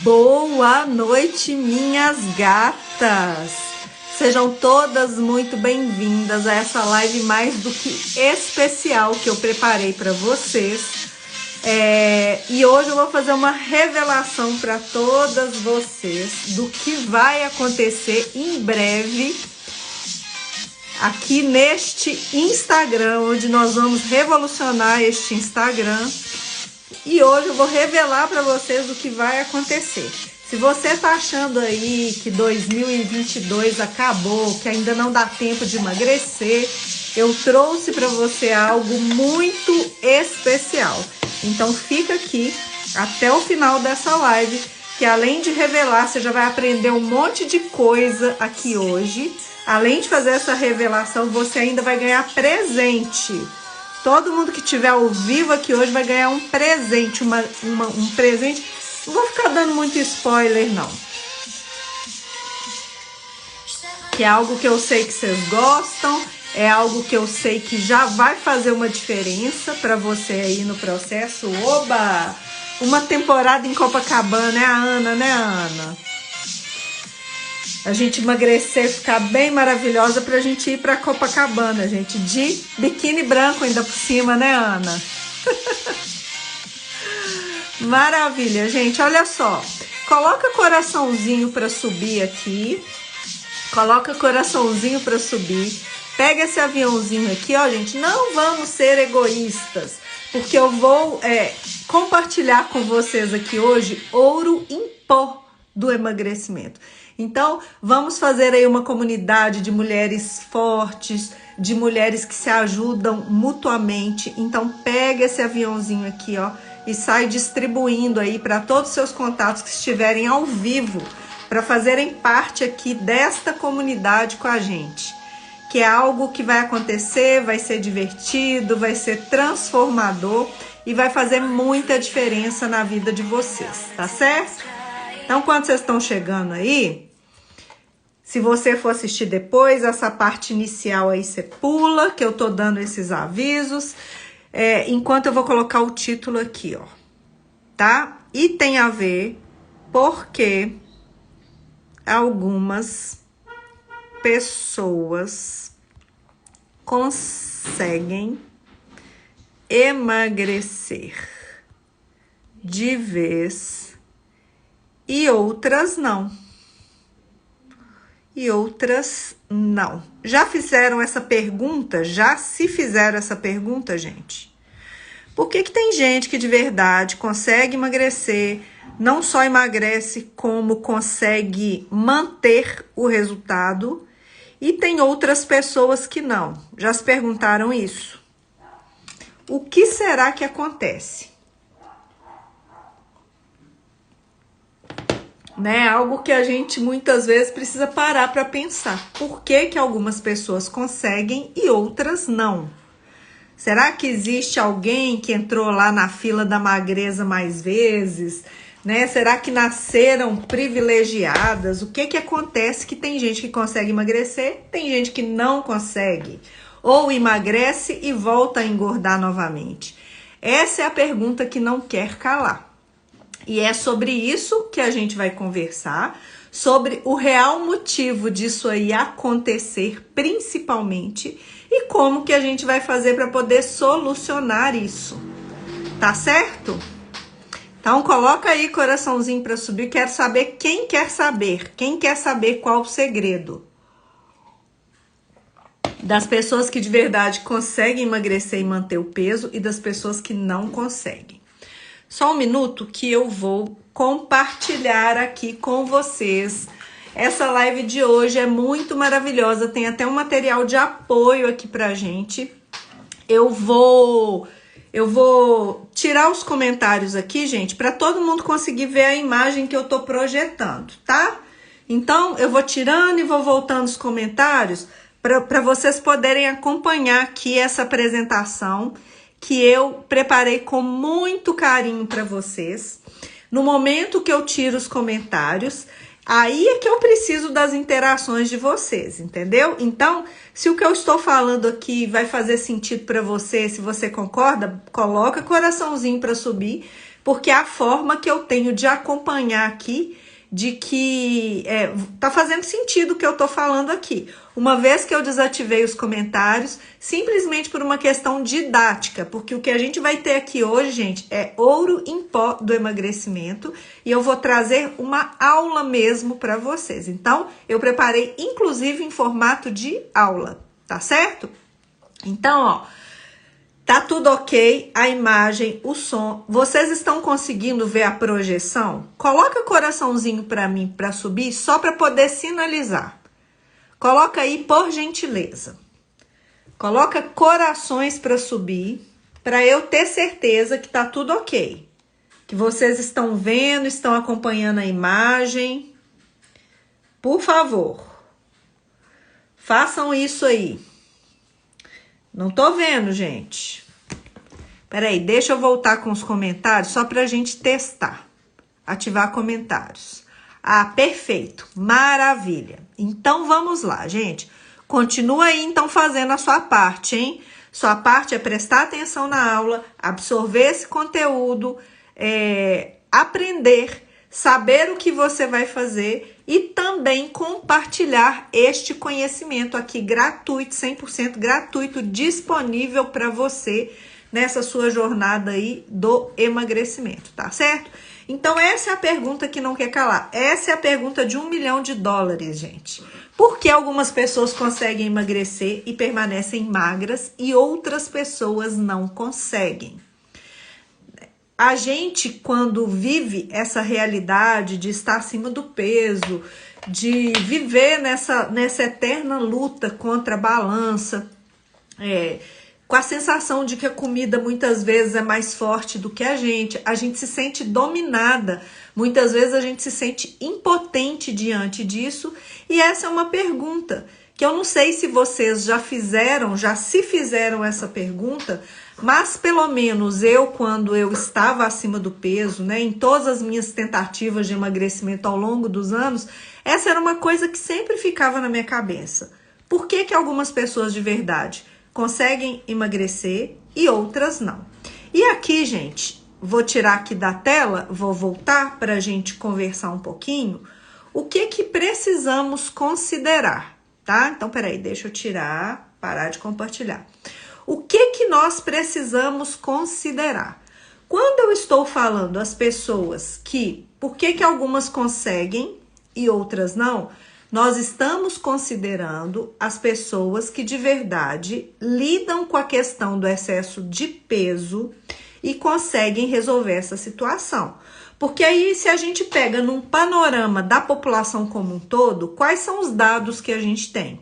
Boa noite, minhas gatas! Sejam todas muito bem-vindas a essa live mais do que especial que eu preparei para vocês. E hoje eu vou fazer uma revelação para todas vocês do que vai acontecer em breve aqui neste Instagram, onde nós vamos revolucionar este Instagram. E hoje eu vou revelar para vocês o que vai acontecer. Se você tá achando aí que 2022 acabou, que ainda não dá tempo de emagrecer, eu trouxe para você algo muito especial. Então fica aqui até o final dessa live, que além de revelar, você já vai aprender um monte de coisa aqui hoje. Além de fazer essa revelação, você ainda vai ganhar presente. Todo mundo que estiver ao vivo aqui hoje vai ganhar um presente, um presente. Não vou ficar dando muito spoiler, não. Que é algo que eu sei que vocês gostam, é algo que eu sei que já vai fazer uma diferença para você aí no processo. Oba! Uma temporada em Copacabana, né, Ana? A gente emagrecer, ficar bem maravilhosa pra gente ir pra Copacabana, gente. De biquíni branco ainda por cima, né, Ana? Maravilha, gente. Olha só. Coloca coraçãozinho pra subir aqui. Coloca coraçãozinho pra subir. Pega esse aviãozinho aqui, ó, gente. Não vamos ser egoístas. Porque eu vou compartilhar com vocês aqui hoje ouro em pó do emagrecimento. Então, vamos fazer aí uma comunidade de mulheres fortes, de mulheres que se ajudam mutuamente. Então, pega esse aviãozinho aqui, ó, e sai distribuindo aí para todos os seus contatos que estiverem ao vivo, para fazerem parte aqui desta comunidade com a gente. Que é algo que vai acontecer, vai ser divertido, vai ser transformador e vai fazer muita diferença na vida de vocês, tá certo? Então, quando vocês estão chegando aí, se você for assistir depois, essa parte inicial aí você pula, que eu tô dando esses avisos, enquanto eu vou colocar o título aqui, ó, tá? E tem a ver porque algumas pessoas conseguem emagrecer de vez e outras não. E outras não. Já fizeram essa pergunta? Já se fizeram essa pergunta, gente? Por que tem gente que de verdade consegue emagrecer, não só emagrece, como consegue manter o resultado, e tem outras pessoas que não? Já se perguntaram isso? O que será que acontece? Né? Algo que a gente muitas vezes precisa parar para pensar. Por que algumas pessoas conseguem e outras não? Será que existe alguém que entrou lá na fila da magreza mais vezes? Né? Será que nasceram privilegiadas? O que acontece que tem gente que consegue emagrecer, tem gente que não consegue? Ou emagrece e volta a engordar novamente? Essa é a pergunta que não quer calar. E é sobre isso que a gente vai conversar, sobre o real motivo disso aí acontecer, principalmente, e como que a gente vai fazer para poder solucionar isso. Tá certo? Então, coloca aí coraçãozinho para subir. Quero saber quem quer saber qual o segredo. Das pessoas que de verdade conseguem emagrecer e manter o peso e das pessoas que não conseguem. Só um minuto que eu vou compartilhar aqui com vocês. Essa live de hoje é muito maravilhosa, tem até um material de apoio aqui pra gente. Eu vou tirar os comentários aqui, gente, para todo mundo conseguir ver a imagem que eu tô projetando, tá? Então, eu vou tirando e vou voltando os comentários para vocês poderem acompanhar aqui essa apresentação que eu preparei com muito carinho para vocês. No momento que eu tiro os comentários, aí é que eu preciso das interações de vocês, entendeu? Então, se o que eu estou falando aqui vai fazer sentido para você, se você concorda, coloca coraçãozinho para subir, porque é a forma que eu tenho de acompanhar aqui, de que tá fazendo sentido o que eu tô falando aqui. Uma vez que eu desativei os comentários, simplesmente por uma questão didática, porque o que a gente vai ter aqui hoje, gente, é ouro em pó do emagrecimento, e eu vou trazer uma aula mesmo para vocês. Então, eu preparei inclusive em formato de aula, tá certo? Então, ó, tá tudo ok, a imagem, o som. Vocês estão conseguindo ver a projeção? Coloca coraçãozinho para mim para subir, só para poder sinalizar. Coloca aí, por gentileza. Coloca corações para subir, para eu ter certeza que tá tudo ok. Que vocês estão vendo, estão acompanhando a imagem. Por favor, façam isso aí. Não tô vendo, gente. Peraí, deixa eu voltar com os comentários só pra gente testar. Ativar comentários. Ah, perfeito. Maravilha. Então, vamos lá, gente. Continua aí, então, fazendo a sua parte, hein? Sua parte é prestar atenção na aula, absorver esse conteúdo, aprender, saber o que você vai fazer e também compartilhar este conhecimento aqui gratuito, 100% gratuito, disponível para você nessa sua jornada aí do emagrecimento, tá certo? Então, essa é a pergunta que não quer calar. Essa é a pergunta de $1 milhão, gente. Por que algumas pessoas conseguem emagrecer e permanecem magras e outras pessoas não conseguem? A gente, quando vive essa realidade de estar acima do peso, de viver nessa eterna luta contra a balança, com a sensação de que a comida muitas vezes é mais forte do que a gente se sente dominada, muitas vezes a gente se sente impotente diante disso, e essa é uma pergunta que eu não sei se vocês já se fizeram essa pergunta, mas pelo menos eu, quando eu estava acima do peso, né, em todas as minhas tentativas de emagrecimento ao longo dos anos, essa era uma coisa que sempre ficava na minha cabeça. Por que algumas pessoas de verdade conseguem emagrecer e outras não? E aqui, gente, vou tirar aqui da tela, vou voltar para a gente conversar um pouquinho, o que precisamos considerar, tá? Então, peraí, deixa eu parar de compartilhar. O que nós precisamos considerar? Quando eu estou falando as pessoas por que algumas conseguem e outras não, nós estamos considerando as pessoas que de verdade lidam com a questão do excesso de peso e conseguem resolver essa situação. Porque aí, se a gente pega num panorama da população como um todo, quais são os dados que a gente tem?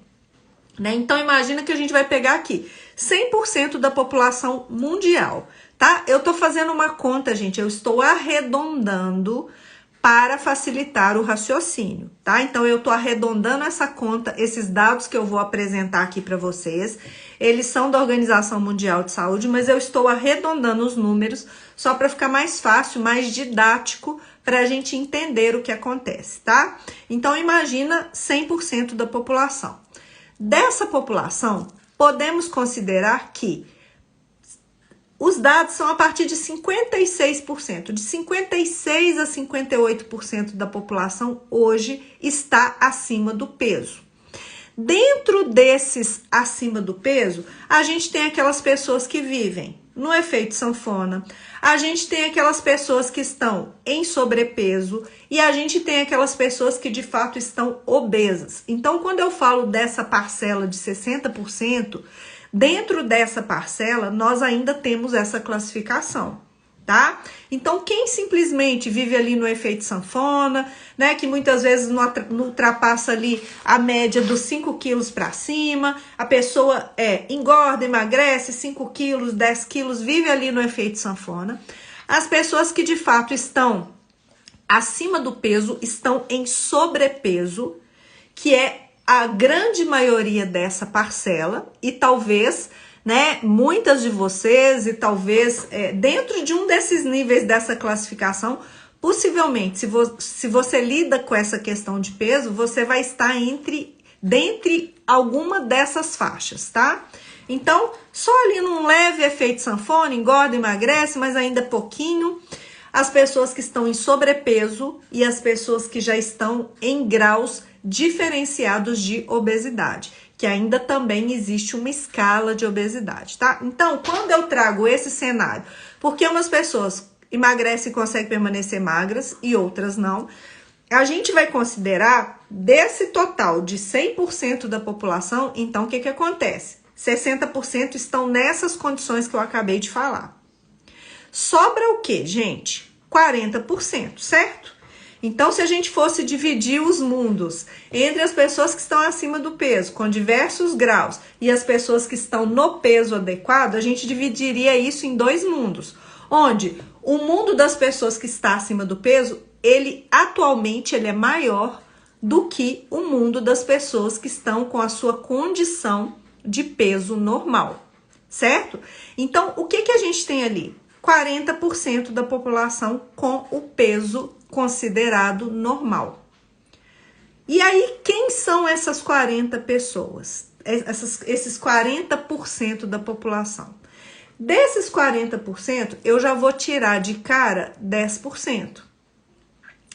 Né? Então, imagina que a gente vai pegar aqui 100% da população mundial, tá? Eu tô fazendo uma conta, gente, eu estou arredondando para facilitar o raciocínio, tá? Então, eu tô arredondando essa conta, esses dados que eu vou apresentar aqui para vocês, eles são da Organização Mundial de Saúde, mas eu estou arredondando os números só para ficar mais fácil, mais didático, para a gente entender o que acontece, tá? Então, imagina 100% da população. Dessa população, podemos considerar que os dados são a partir de 56%. De 56% a 58% da população hoje está acima do peso. Dentro desses acima do peso, a gente tem aquelas pessoas que vivem no efeito sanfona, a gente tem aquelas pessoas que estão em sobrepeso e a gente tem aquelas pessoas que de fato estão obesas. Então, quando eu falo dessa parcela de 60%, dentro dessa parcela, nós ainda temos essa classificação, tá? Então, quem simplesmente vive ali no efeito sanfona, né, que muitas vezes não ultrapassa ali a média dos 5 quilos para cima, a pessoa engorda, emagrece 5 quilos, 10 quilos, vive ali no efeito sanfona. As pessoas que de fato estão acima do peso, estão em sobrepeso, que é a grande maioria dessa parcela, e talvez, né, muitas de vocês, e talvez dentro de um desses níveis dessa classificação, possivelmente, se você lida com essa questão de peso, você vai estar dentre alguma dessas faixas, tá? Então, só ali num leve efeito sanfona, engorda, emagrece, mas ainda pouquinho. as pessoas que estão em sobrepeso e as pessoas que já estão em graus diferenciados de obesidade, que ainda também existe uma escala de obesidade, tá? Então, quando eu trago esse cenário, porque umas pessoas emagrecem e conseguem permanecer magras e outras não, a gente vai considerar desse total de 100% da população, então o que acontece? 60% estão nessas condições que eu acabei de falar. Sobra o quê, gente? 40%, certo? Então, se a gente fosse dividir os mundos entre as pessoas que estão acima do peso, com diversos graus, e as pessoas que estão no peso adequado, a gente dividiria isso em 2 mundos, onde o mundo das pessoas que está acima do peso, atualmente ele é maior do que o mundo das pessoas que estão com a sua condição de peso normal, certo? Então, o que a gente tem ali? 40% da população com o peso considerado normal. E aí, quem são essas 40 pessoas? Esses 40% da população. Desses 40%, eu já vou tirar de cara 10%,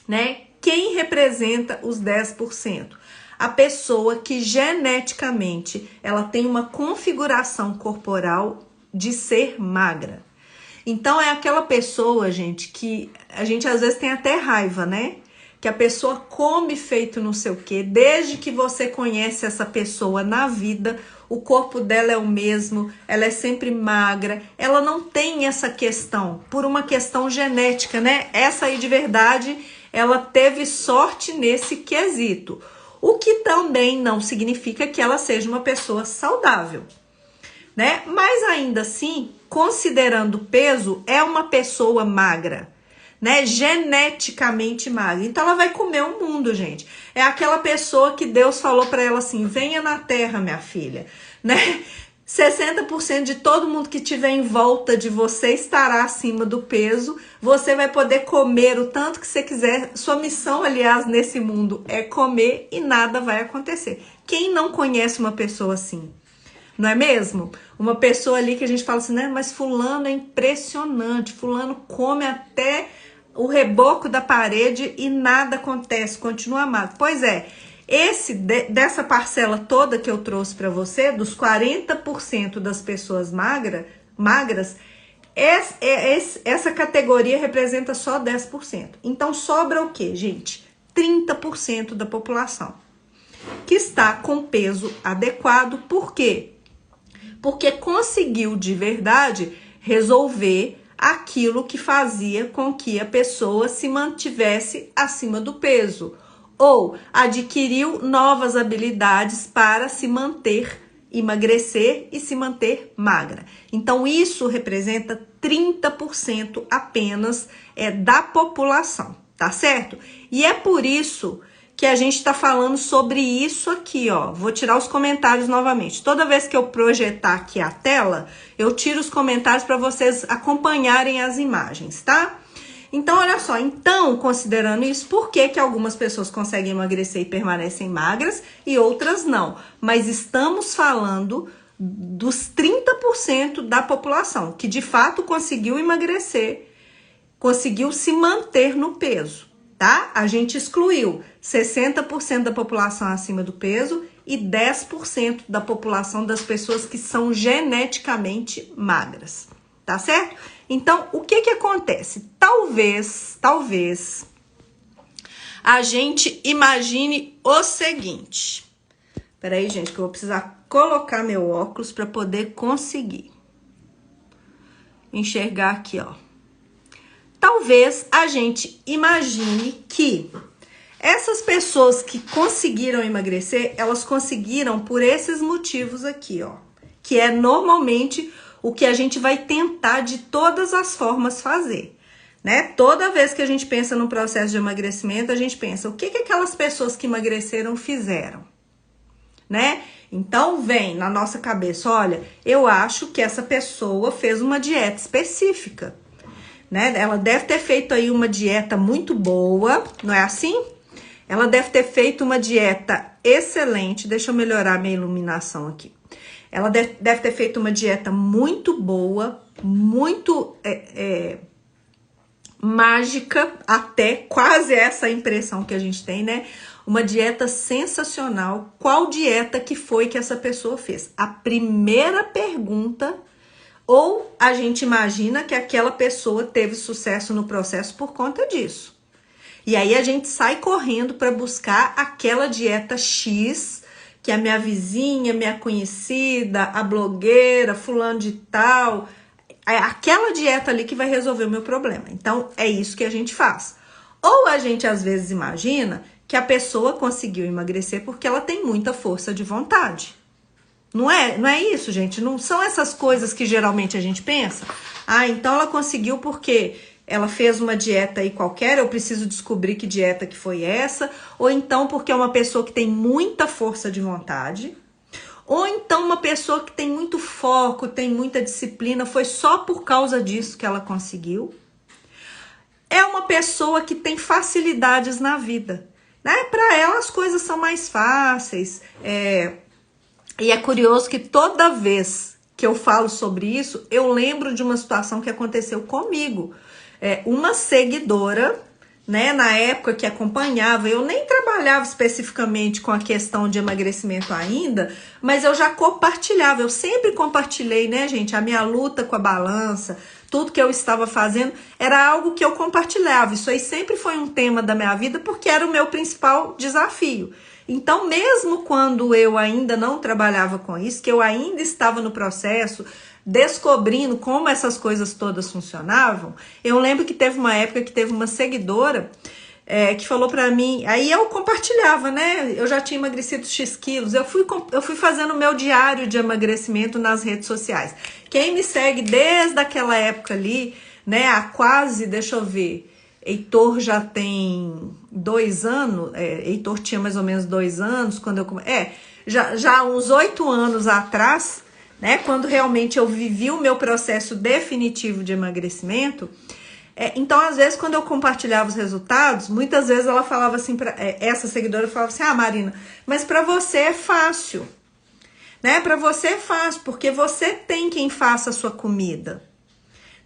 né? Quem representa os 10%? A pessoa que geneticamente ela tem uma configuração corporal de ser magra. Então, é aquela pessoa, gente, que a gente às vezes tem até raiva, né? Que a pessoa come feito não sei o quê. Desde que você conhece essa pessoa na vida, o corpo dela é o mesmo, ela é sempre magra, ela não tem essa questão, por uma questão genética, né? Essa aí de verdade, ela teve sorte nesse quesito. O que também não significa que ela seja uma pessoa saudável, né? Mas ainda assim, considerando o peso, é uma pessoa magra, né? Geneticamente magra. Então ela vai comer o mundo, gente. É aquela pessoa que Deus falou para ela assim: venha na terra, minha filha, né? 60% de todo mundo que tiver em volta de você estará acima do peso. Você vai poder comer o tanto que você quiser. Sua missão, aliás, nesse mundo é comer e nada vai acontecer. Quem não conhece uma pessoa assim? Não é mesmo? Uma pessoa ali que a gente fala assim, né? Mas fulano é impressionante, fulano come até o reboco da parede e nada acontece, continua amado. Pois é, dessa parcela toda que eu trouxe para você, dos 40% das pessoas magras, essa categoria representa só 10%. Então sobra o quê, gente? 30% da população que está com peso adequado. Por quê? Porque conseguiu de verdade resolver aquilo que fazia com que a pessoa se mantivesse acima do peso, ou adquiriu novas habilidades para se manter, emagrecer e se manter magra. Então isso representa 30% apenas da população, tá certo? E é por isso que a gente tá falando sobre isso aqui, ó. Vou tirar os comentários novamente. Toda vez que eu projetar aqui a tela, eu tiro os comentários para vocês acompanharem as imagens, tá? Então, olha só. Então, considerando isso, por que que algumas pessoas conseguem emagrecer e permanecem magras e outras não? Mas estamos falando dos 30% da população que de fato conseguiu emagrecer, conseguiu se manter no peso. Tá? A gente excluiu 60% da população acima do peso e 10% da população das pessoas que são geneticamente magras, tá certo? Então, o que acontece? Talvez a gente imagine o seguinte. Peraí, gente, que eu vou precisar colocar meu óculos para poder conseguir enxergar aqui, ó. Talvez a gente imagine que essas pessoas que conseguiram emagrecer, elas conseguiram por esses motivos aqui, ó. Que é normalmente o que a gente vai tentar de todas as formas fazer, né? Toda vez que a gente pensa no processo de emagrecimento, a gente pensa, o que aquelas pessoas que emagreceram fizeram, né? Então vem na nossa cabeça, olha, eu acho que essa pessoa fez uma dieta específica, né? Ela deve ter feito aí uma dieta muito boa, não é assim? Ela deve ter feito uma dieta excelente. Deixa eu melhorar minha iluminação aqui. Ela deve ter feito uma dieta muito boa, muito mágica, até quase essa impressão que a gente tem, né? Uma dieta sensacional. Qual dieta que foi que essa pessoa fez? A primeira pergunta, ou a gente imagina que aquela pessoa teve sucesso no processo por conta disso. E aí a gente sai correndo para buscar aquela dieta X, que a minha vizinha, minha conhecida, a blogueira, fulano de tal, é aquela dieta ali que vai resolver o meu problema. Então, é isso que a gente faz. Ou a gente, às vezes, imagina que a pessoa conseguiu emagrecer porque ela tem muita força de vontade. Não é isso, gente. Não são essas coisas que geralmente a gente pensa. Ah, então ela conseguiu porque ela fez uma dieta aí qualquer, eu preciso descobrir que dieta que foi essa. Ou então porque é uma pessoa que tem muita força de vontade. Ou então uma pessoa que tem muito foco, tem muita disciplina, foi só por causa disso que ela conseguiu. É uma pessoa que tem facilidades na vida, né? Para ela as coisas são mais fáceis. E é curioso que toda vez que eu falo sobre isso, eu lembro de uma situação que aconteceu comigo. Uma seguidora, né, na época que acompanhava, eu nem trabalhava especificamente com a questão de emagrecimento ainda, mas eu já compartilhava, eu sempre compartilhei, né, gente, a minha luta com a balança, tudo que eu estava fazendo, era algo que eu compartilhava, isso aí sempre foi um tema da minha vida, porque era o meu principal desafio. Então, mesmo quando eu ainda não trabalhava com isso, que eu ainda estava no processo, descobrindo como essas coisas todas funcionavam, eu lembro que teve uma época que teve uma seguidora que falou pra mim, aí eu compartilhava, né? Eu já tinha emagrecido X quilos, eu fui fazendo o meu diário de emagrecimento nas redes sociais. Quem me segue desde aquela época ali, né, há quase, deixa eu ver, Heitor já tem 2 anos, Heitor tinha mais ou menos 2 anos, quando eu já uns 8 anos atrás, né, quando realmente eu vivi o meu processo definitivo de emagrecimento. Então, às vezes, quando eu compartilhava os resultados, muitas vezes ela falava assim, essa seguidora falava assim, Marina, mas para você é fácil, né? Para você é fácil, porque você tem quem faça a sua comida,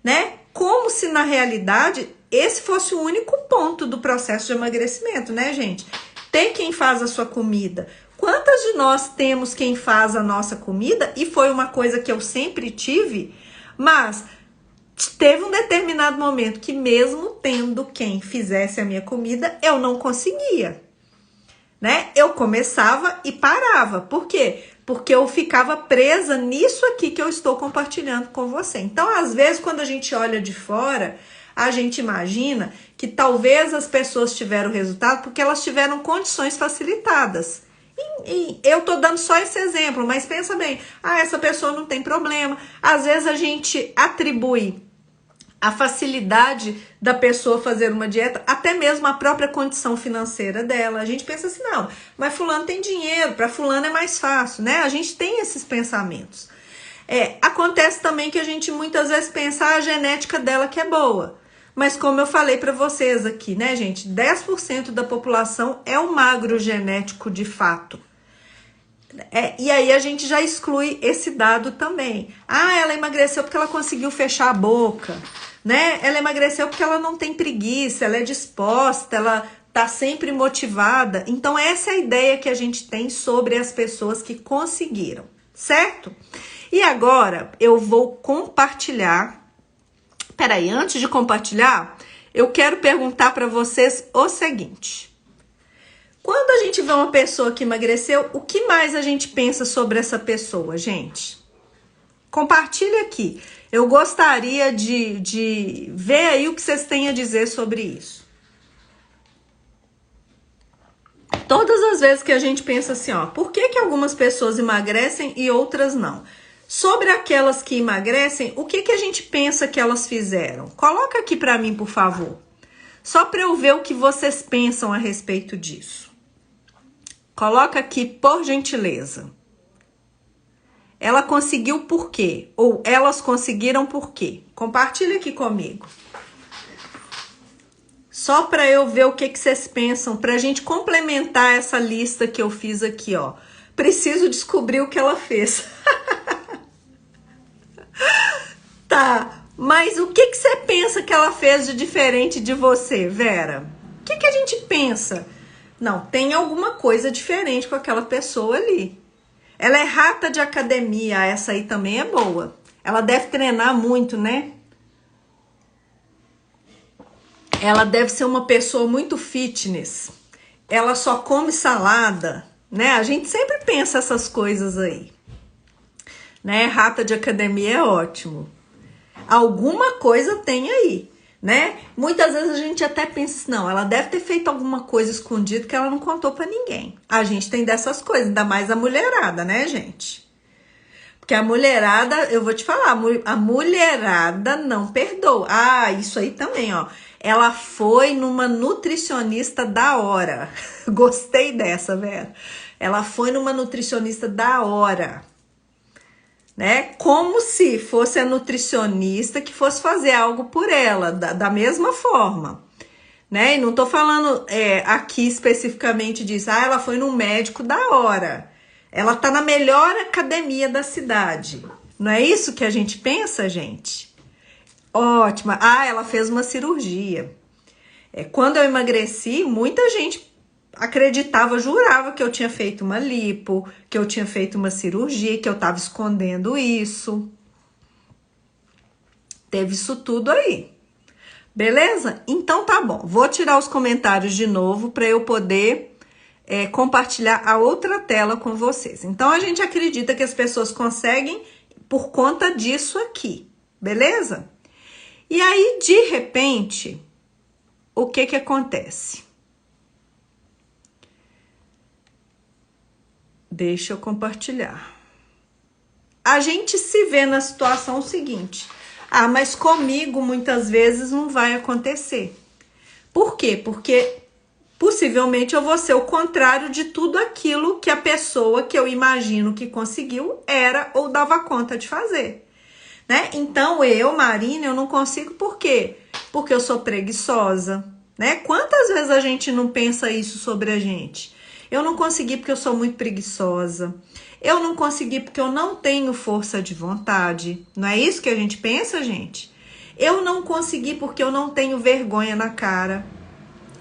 né? Como se, na realidade, esse fosse o único ponto do processo de emagrecimento, né, gente? Tem quem faz a sua comida. Quantas de nós temos quem faz a nossa comida? E foi uma coisa que eu sempre tive, mas teve um determinado momento que mesmo tendo quem fizesse a minha comida, eu não conseguia, né? Eu começava e parava. Por quê? Porque eu ficava presa nisso aqui que eu estou compartilhando com você. Então, às vezes, quando a gente olha de fora, a gente imagina que talvez as pessoas tiveram resultado porque elas tiveram condições facilitadas. E eu tô dando só esse exemplo, mas pensa bem, essa pessoa não tem problema. Às vezes a gente atribui a facilidade da pessoa fazer uma dieta, até mesmo a própria condição financeira dela. A gente pensa assim, não, mas fulano tem dinheiro, para fulano é mais fácil, né? A gente tem esses pensamentos. Acontece também que a gente muitas vezes pensa, a genética dela que é boa. Mas como eu falei para vocês aqui, né, gente, 10% da população é um magro genético de fato. E aí a gente já exclui esse dado também. Ela emagreceu porque ela conseguiu fechar a boca, né? Ela emagreceu porque ela não tem preguiça, ela é disposta, ela tá sempre motivada. Então essa é a ideia que a gente tem sobre as pessoas que conseguiram, certo? E agora eu vou compartilhar. Peraí, antes de compartilhar, eu quero perguntar para vocês o seguinte. Quando a gente vê uma pessoa que emagreceu, o que mais a gente pensa sobre essa pessoa, gente? Compartilha aqui. Eu gostaria de ver aí o que vocês têm a dizer sobre isso. Todas as vezes que a gente pensa assim, por que algumas pessoas emagrecem e outras não? Sobre aquelas que emagrecem, o que a gente pensa que elas fizeram? Coloca aqui para mim, por favor. Só para eu ver o que vocês pensam a respeito disso. Coloca aqui, por gentileza. Ela conseguiu por quê? Ou elas conseguiram por quê? Compartilha aqui comigo. Só para eu ver o que vocês pensam, para a gente complementar essa lista que eu fiz aqui, ó. Preciso descobrir o que ela fez. Tá, Mas o que você pensa que ela fez de diferente de você, Vera? O que a gente pensa? Não, tem alguma coisa diferente com aquela pessoa ali. Ela é rata de academia, essa aí também é boa. Ela deve treinar muito, né? Ela deve ser uma pessoa muito fitness. Ela só come salada, né? A gente sempre pensa essas coisas aí. Né? Rata de academia é ótimo. Alguma coisa tem aí, né? Muitas vezes a gente até pensa assim, não, ela deve ter feito alguma coisa escondida que ela não contou pra ninguém. A gente tem dessas coisas, ainda mais a mulherada, né, gente? Porque a mulherada, eu vou te falar, a mulherada não perdoa. Ah, isso aí também, ó. Ela foi numa nutricionista da hora. Gostei dessa, Vera. Ela foi numa nutricionista da hora. Né? Como se fosse a nutricionista que fosse fazer algo por ela, da mesma forma. Né? E não tô falando aqui especificamente disso. Ah, ela foi num médico da hora. Ela tá na melhor academia da cidade. Não é isso que a gente pensa, gente? Ótima. Ah, ela fez uma cirurgia. Quando eu emagreci, muita gente acreditava, jurava que eu tinha feito uma lipo, que eu tinha feito uma cirurgia, que eu tava escondendo isso. Teve isso tudo aí. Beleza? Então tá bom. Vou tirar os comentários de novo para eu poder compartilhar a outra tela com vocês. Então a gente acredita que as pessoas conseguem por conta disso aqui. Beleza? E aí, de repente, o que acontece? Deixa eu compartilhar. A gente se vê na situação seguinte. Ah, mas comigo muitas vezes não vai acontecer. Por quê? Porque possivelmente eu vou ser o contrário de tudo aquilo que a pessoa que eu imagino que conseguiu era ou dava conta de fazer. Né? Então eu, Marina, eu não consigo por quê? Porque eu sou preguiçosa. Né? Quantas vezes a gente não pensa isso sobre a gente? Eu não consegui porque eu sou muito preguiçosa. Eu não consegui porque eu não tenho força de vontade. Não é isso que a gente pensa, gente? Eu não consegui porque eu não tenho vergonha na cara.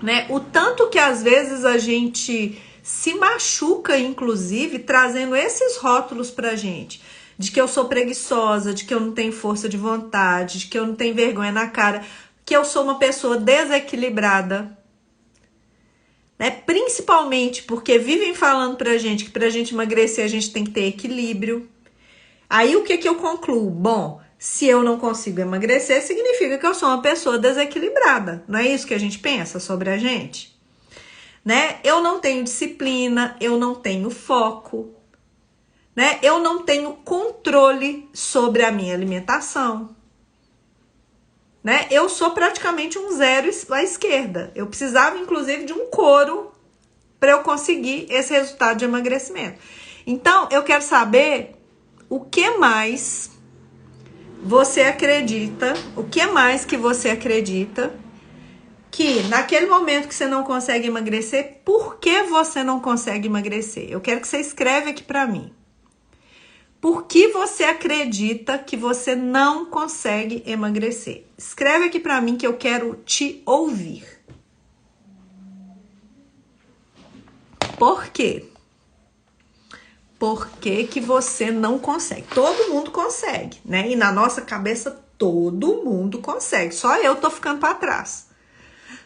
Né? O tanto que às vezes a gente se machuca, inclusive, trazendo esses rótulos pra gente. De que eu sou preguiçosa, de que eu não tenho força de vontade, de que eu não tenho vergonha na cara, que eu sou uma pessoa desequilibrada. Né? Principalmente porque vivem falando pra gente que pra gente emagrecer a gente tem que ter equilíbrio. Aí o que eu concluo? Bom, se eu não consigo emagrecer, significa que eu sou uma pessoa desequilibrada. Não é isso que a gente pensa sobre a gente? Né? Eu não tenho disciplina, eu não tenho foco, né? Eu não tenho controle sobre a minha alimentação. Né? Eu sou praticamente um zero à esquerda. Eu precisava, inclusive, de um couro para eu conseguir esse resultado de emagrecimento. Então, eu quero saber o que mais você acredita, o que mais que você acredita que naquele momento que você não consegue emagrecer, por que você não consegue emagrecer? Eu quero que você escreva aqui para mim. Por que você acredita que você não consegue emagrecer? Escreve aqui para mim que eu quero te ouvir. Por quê? Por que que você não consegue? Todo mundo consegue, né? E na nossa cabeça todo mundo consegue. Só eu tô ficando para trás.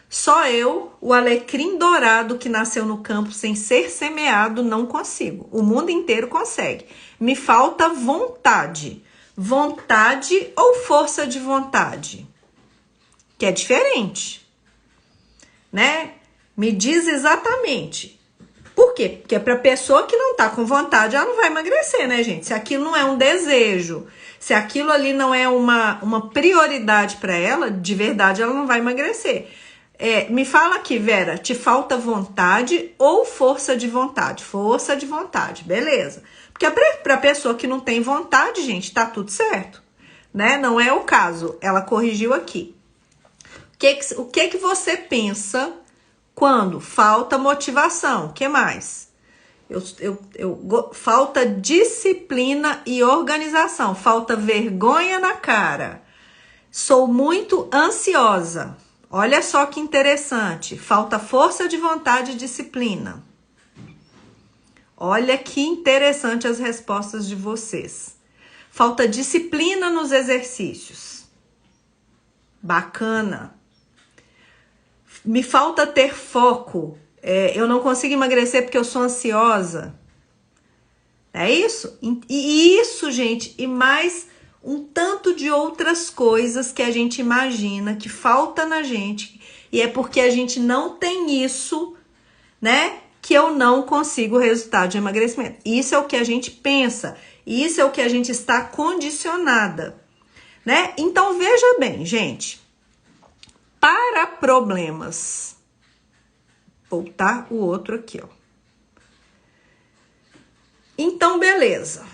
Só eu, o alecrim dourado que nasceu no campo sem ser semeado, não consigo. O mundo inteiro consegue. Me falta vontade. Vontade ou força de vontade? Que é diferente. Né? Me diz exatamente. Por quê? Porque para pessoa que não tá com vontade, ela não vai emagrecer, né, gente? Se aquilo não é um desejo, se aquilo ali não é uma prioridade para ela, de verdade, ela não vai emagrecer. Me fala aqui, Vera, te falta vontade ou força de vontade? Força de vontade, beleza. Porque pra pessoa que não tem vontade, gente, tá tudo certo, né? Não é o caso, ela corrigiu aqui. O que você pensa quando falta motivação? O que mais? Falta disciplina e organização, falta vergonha na cara. Sou muito ansiosa. Olha só que interessante. Falta força de vontade e disciplina. Olha que interessante as respostas de vocês. Falta disciplina nos exercícios. Bacana. Me falta ter foco. Eu não consigo emagrecer porque eu sou ansiosa. É isso? E isso, gente, e mais um tanto de outras coisas que a gente imagina que falta na gente. E é porque a gente não tem isso, né? Que eu não consigo o resultado de emagrecimento. Isso é o que a gente pensa. Isso é o que a gente está condicionada, né? Então, veja bem, gente. Para problemas. Voltar o outro aqui, ó. Então, beleza.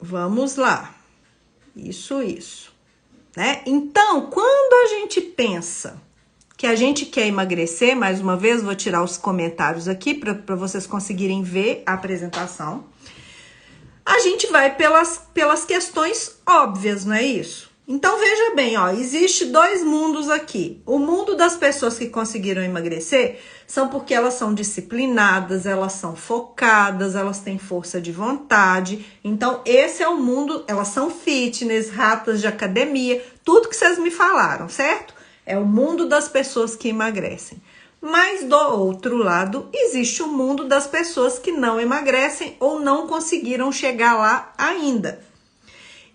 Vamos lá. Isso. Né? Então, quando a gente pensa que a gente quer emagrecer, mais uma vez, vou tirar os comentários aqui para vocês conseguirem ver a apresentação. A gente vai pelas questões óbvias, não é isso? Então, veja bem, ó, existe dois mundos aqui. O mundo das pessoas que conseguiram emagrecer são porque elas são disciplinadas, elas são focadas, elas têm força de vontade. Então, esse é o mundo, elas são fitness, ratas de academia, tudo que vocês me falaram, certo? É o mundo das pessoas que emagrecem. Mas, do outro lado, existe o mundo das pessoas que não emagrecem ou não conseguiram chegar lá ainda.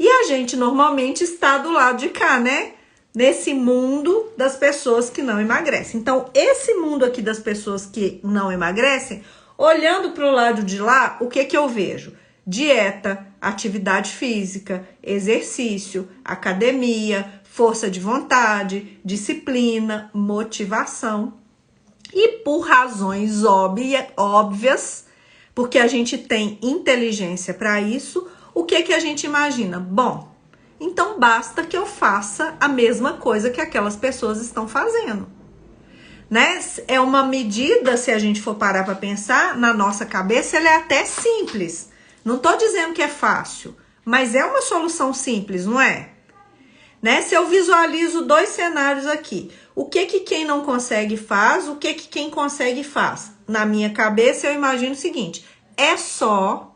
E a gente normalmente está do lado de cá, né? Nesse mundo das pessoas que não emagrecem. Então, esse mundo aqui das pessoas que não emagrecem, olhando para o lado de lá, o que eu vejo? Dieta, atividade física, exercício, academia, força de vontade, disciplina, motivação. E por razões óbvias, porque a gente tem inteligência para isso, o que a gente imagina? Bom, então basta que eu faça a mesma coisa que aquelas pessoas estão fazendo, né? É uma medida, se a gente for parar para pensar, na nossa cabeça, ela é até simples. Não tô dizendo que é fácil, mas é uma solução simples, não é? Né? Se eu visualizo dois cenários aqui, o que quem não consegue faz, o que quem consegue faz? Na minha cabeça eu imagino o seguinte, é só...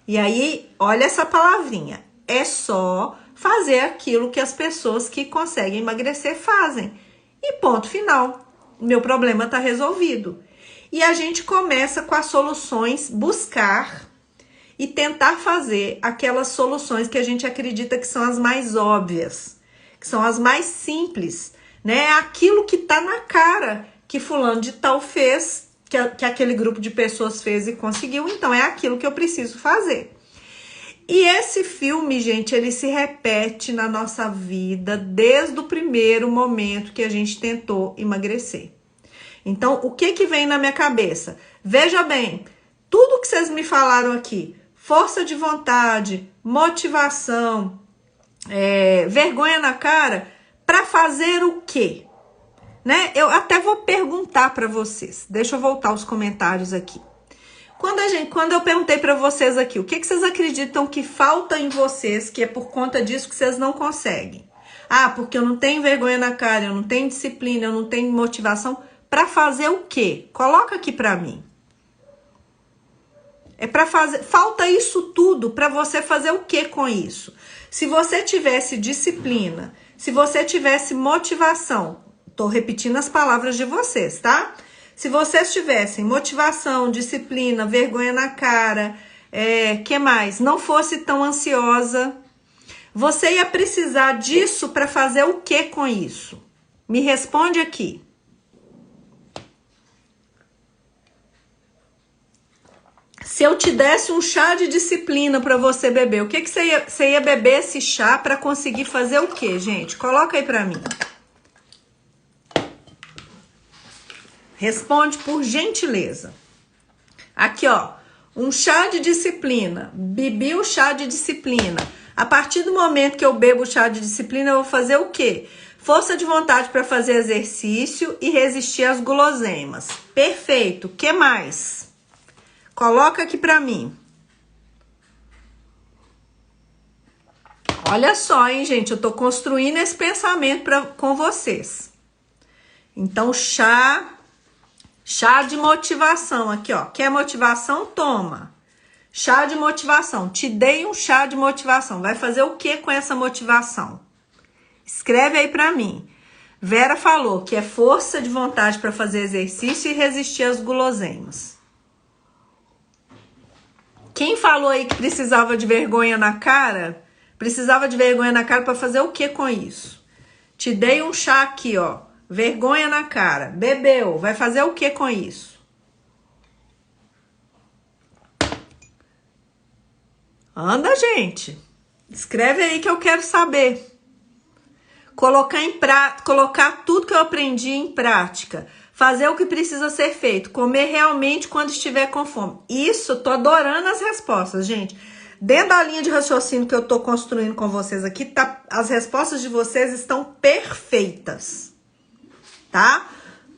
E aí, olha essa palavrinha, é só fazer aquilo que as pessoas que conseguem emagrecer fazem. E ponto final, meu problema está resolvido. E a gente começa com as soluções, buscar e tentar fazer aquelas soluções que a gente acredita que são as mais óbvias, que são as mais simples, né? Aquilo que está na cara, que fulano de tal fez, que aquele grupo de pessoas fez e conseguiu, então é aquilo que eu preciso fazer. E esse filme, gente, ele se repete na nossa vida desde o primeiro momento que a gente tentou emagrecer. Então, o que vem na minha cabeça? Veja bem, tudo que vocês me falaram aqui, força de vontade, motivação, vergonha na cara, para fazer o quê? Né? Eu até vou perguntar para vocês. Deixa eu voltar os comentários aqui. Quando eu perguntei para vocês aqui, o que vocês acreditam que falta em vocês, que é por conta disso que vocês não conseguem? Ah, porque eu não tenho vergonha na cara, eu não tenho disciplina, eu não tenho motivação. Para fazer o quê? Coloca aqui para mim. É para fazer. Falta isso tudo para você fazer o quê com isso? Se você tivesse disciplina, se você tivesse motivação, tô repetindo as palavras de vocês, tá? Se vocês tivessem motivação, disciplina, vergonha na cara, que mais? Não fosse tão ansiosa, você ia precisar disso para fazer o que com isso? Me responde aqui. Se eu te desse um chá de disciplina para você beber, o que você ia beber esse chá para conseguir fazer o quê, gente? Coloca aí para mim. Responde por gentileza. Aqui, ó, um chá de disciplina. Bebi o chá de disciplina. A partir do momento que eu bebo o chá de disciplina, eu vou fazer o quê? Força de vontade para fazer exercício e resistir às guloseimas. Perfeito. O que mais? Coloca aqui para mim. Olha só, hein, gente, eu tô construindo esse pensamento com vocês. Então, chá de motivação aqui, ó. Quer motivação? Toma. Chá de motivação. Te dei um chá de motivação. Vai fazer o que com essa motivação? Escreve aí pra mim. Vera falou que é força de vontade para fazer exercício e resistir às guloseimas. Quem falou aí que precisava de vergonha na cara? Precisava de vergonha na cara para fazer o que com isso? Te dei um chá aqui, ó. Vergonha na cara. Bebeu. Vai fazer o que com isso? Anda, gente. Escreve aí que eu quero saber. Colocar tudo que eu aprendi em prática. Fazer o que precisa ser feito. Comer realmente quando estiver com fome. Isso, tô adorando as respostas, gente. Dentro da linha de raciocínio que eu tô construindo com vocês aqui, as respostas de vocês estão perfeitas. Tá?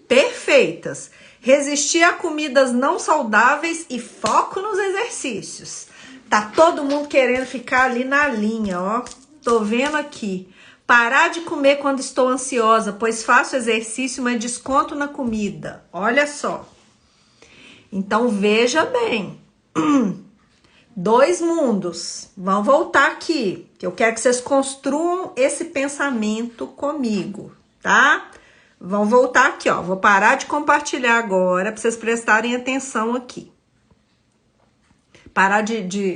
Perfeitas. Resistir a comidas não saudáveis e foco nos exercícios. Tá todo mundo querendo ficar ali na linha, ó. Tô vendo aqui. Parar de comer quando estou ansiosa, pois faço exercício, mas desconto na comida. Olha só. Então, veja bem. 2 mundos. Vamos voltar aqui, que eu quero que vocês construam esse pensamento comigo, tá? Vamos voltar aqui, ó. Vou parar de compartilhar agora, para vocês prestarem atenção aqui.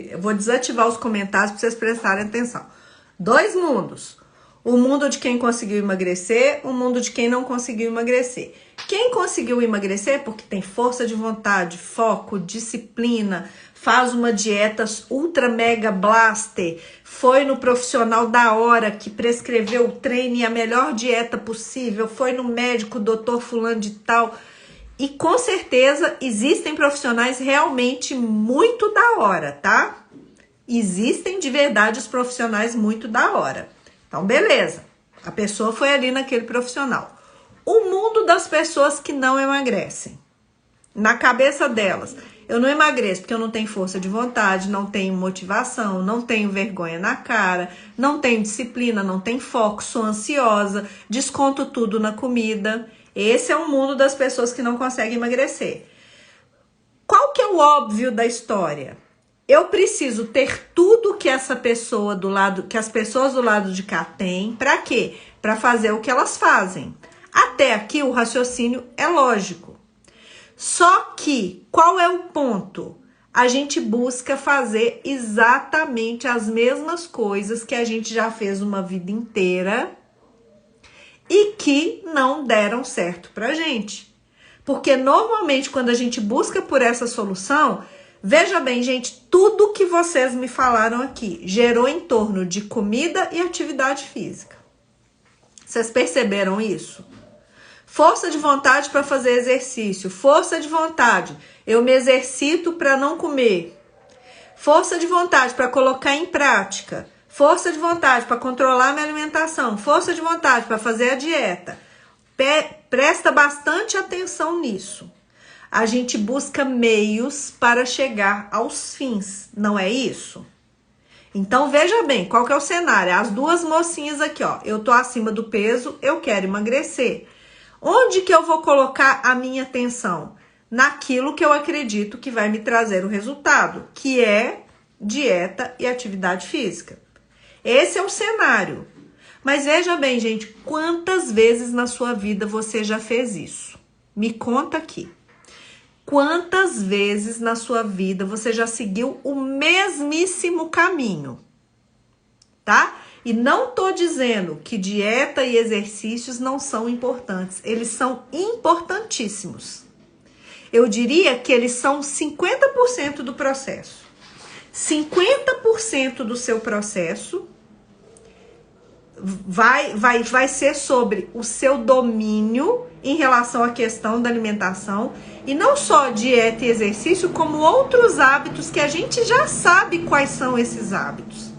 Eu vou desativar os comentários para vocês prestarem atenção. 2 mundos. O mundo de quem conseguiu emagrecer, o mundo de quem não conseguiu emagrecer. Quem conseguiu emagrecer porque tem força de vontade, foco, disciplina, faz uma dieta ultra mega blaster, foi no profissional da hora que prescreveu o treino e a melhor dieta possível, foi no médico, doutor fulano de tal. E com certeza existem profissionais realmente muito da hora, tá? Existem de verdade os profissionais muito da hora. Então, beleza. A pessoa foi ali naquele profissional. O mundo das pessoas que não emagrecem. Na cabeça delas, eu não emagreço porque eu não tenho força de vontade, não tenho motivação, não tenho vergonha na cara, não tenho disciplina, não tenho foco, sou ansiosa, desconto tudo na comida. Esse é o mundo das pessoas que não conseguem emagrecer. Qual que é o óbvio da história? Eu preciso ter tudo que essa pessoa que as pessoas do lado de cá têm. Para quê? Para fazer o que elas fazem. Até aqui o raciocínio é lógico. Só que qual é o ponto? A gente busca fazer exatamente as mesmas coisas que a gente já fez uma vida inteira e que não deram certo pra gente. Porque normalmente quando a gente busca por essa solução, veja bem, gente, tudo que vocês me falaram aqui gerou em torno de comida e atividade física. Vocês perceberam isso? Força de vontade para fazer exercício, força de vontade, eu me exercito para não comer. Força de vontade para colocar em prática, força de vontade para controlar a minha alimentação, força de vontade para fazer a dieta. Presta bastante atenção nisso. A gente busca meios para chegar aos fins, não é isso? Então, veja bem, qual que é o cenário? As 2 mocinhas aqui, ó. Eu tô acima do peso, eu quero emagrecer. Onde que eu vou colocar a minha atenção? Naquilo que eu acredito que vai me trazer o resultado, que é dieta e atividade física. Esse é o cenário. Mas veja bem, gente, quantas vezes na sua vida você já fez isso? Me conta aqui. Quantas vezes na sua vida você já seguiu o mesmíssimo caminho, tá? E não tô dizendo que dieta e exercícios não são importantes. Eles são importantíssimos. Eu diria que eles são 50% do processo. 50% do seu processo vai ser sobre o seu domínio em relação à questão da alimentação, e não só dieta e exercício, como outros hábitos que a gente já sabe quais são esses hábitos.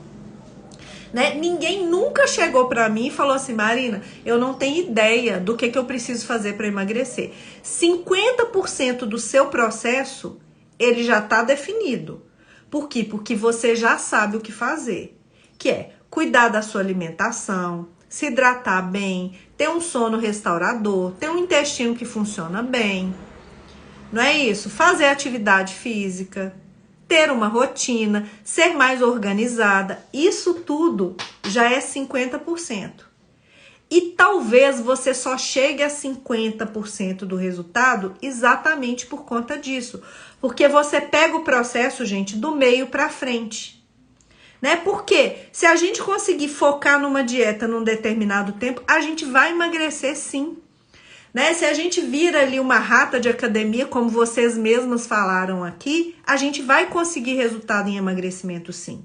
Né? Ninguém nunca chegou para mim e falou assim: Marina, eu não tenho ideia do que eu preciso fazer para emagrecer. 50% do seu processo, ele já está definido. Por quê? Porque você já sabe o que fazer, que é cuidar da sua alimentação, se hidratar bem, ter um sono restaurador, ter um intestino que funciona bem. Não é isso? Fazer atividade física, ter uma rotina, ser mais organizada. Isso tudo já é 50%. E talvez você só chegue a 50% do resultado exatamente por conta disso. Porque você pega o processo, gente, do meio para frente. Né? Porque se a gente conseguir focar numa dieta num determinado tempo, a gente vai emagrecer sim. Né? Se a gente vira ali uma rata de academia, como vocês mesmas falaram aqui, a gente vai conseguir resultado em emagrecimento sim.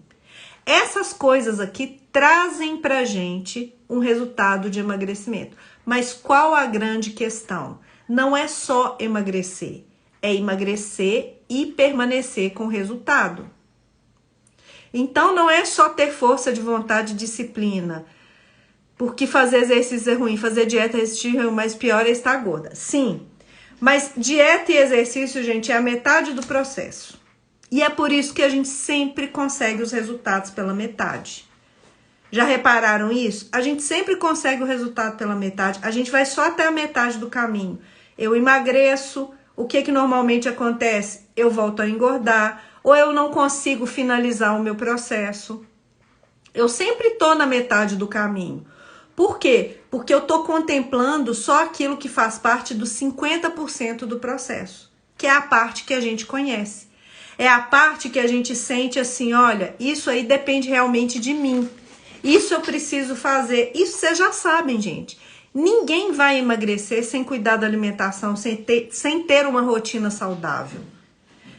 Essas coisas aqui trazem pra gente um resultado de emagrecimento. Mas qual a grande questão? Não é só emagrecer, é emagrecer e permanecer com o resultado. Então não é só ter força de vontade e disciplina, porque fazer exercício é ruim, fazer dieta é ruim, mas pior é estar gorda. Sim, mas dieta e exercício, gente, é a metade do processo. E é por isso que a gente sempre consegue os resultados pela metade. Já repararam isso? A gente sempre consegue o resultado pela metade. A gente vai só até a metade do caminho. Eu emagreço. O que normalmente acontece? Eu volto a engordar. Ou eu não consigo finalizar o meu processo. Eu sempre tô na metade do caminho. Por quê? Porque eu tô contemplando só aquilo que faz parte dos 50% do processo. Que é a parte que a gente conhece. É a parte que a gente sente assim, olha, isso aí depende realmente de mim. Isso eu preciso fazer. Isso vocês já sabem, gente. Ninguém vai emagrecer sem cuidar da alimentação, sem ter uma rotina saudável.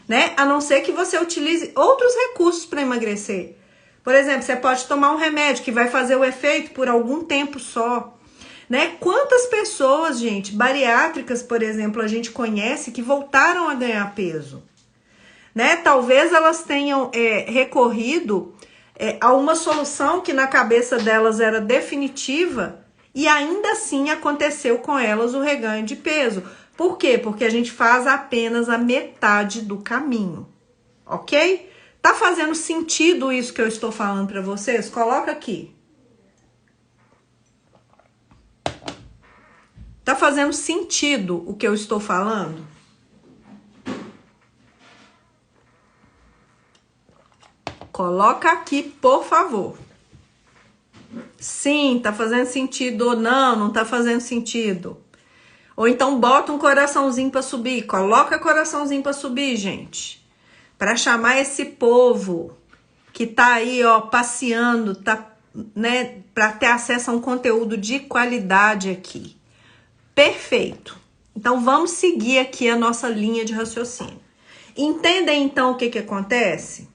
Né? A não ser que você utilize outros recursos para emagrecer. Por exemplo, você pode tomar um remédio que vai fazer o efeito por algum tempo só. Né? Quantas pessoas, gente, bariátricas, por exemplo, a gente conhece que voltaram a ganhar peso? Né? Talvez elas tenham recorrido a uma solução que na cabeça delas era definitiva e ainda assim aconteceu com elas o reganho de peso. Por quê? Porque a gente faz apenas a metade do caminho, ok? Tá fazendo sentido isso que eu estou falando para vocês? Coloca aqui. Tá fazendo sentido o que eu estou falando? Coloca aqui, por favor. Sim, tá fazendo sentido ou não, não tá fazendo sentido. Ou então bota um coraçãozinho para subir. Coloca coraçãozinho para subir, gente. Para chamar esse povo que tá aí, ó, passeando, tá, né, para ter acesso a um conteúdo de qualidade aqui. Perfeito. Então vamos seguir aqui a nossa linha de raciocínio. Entendem então o que acontece?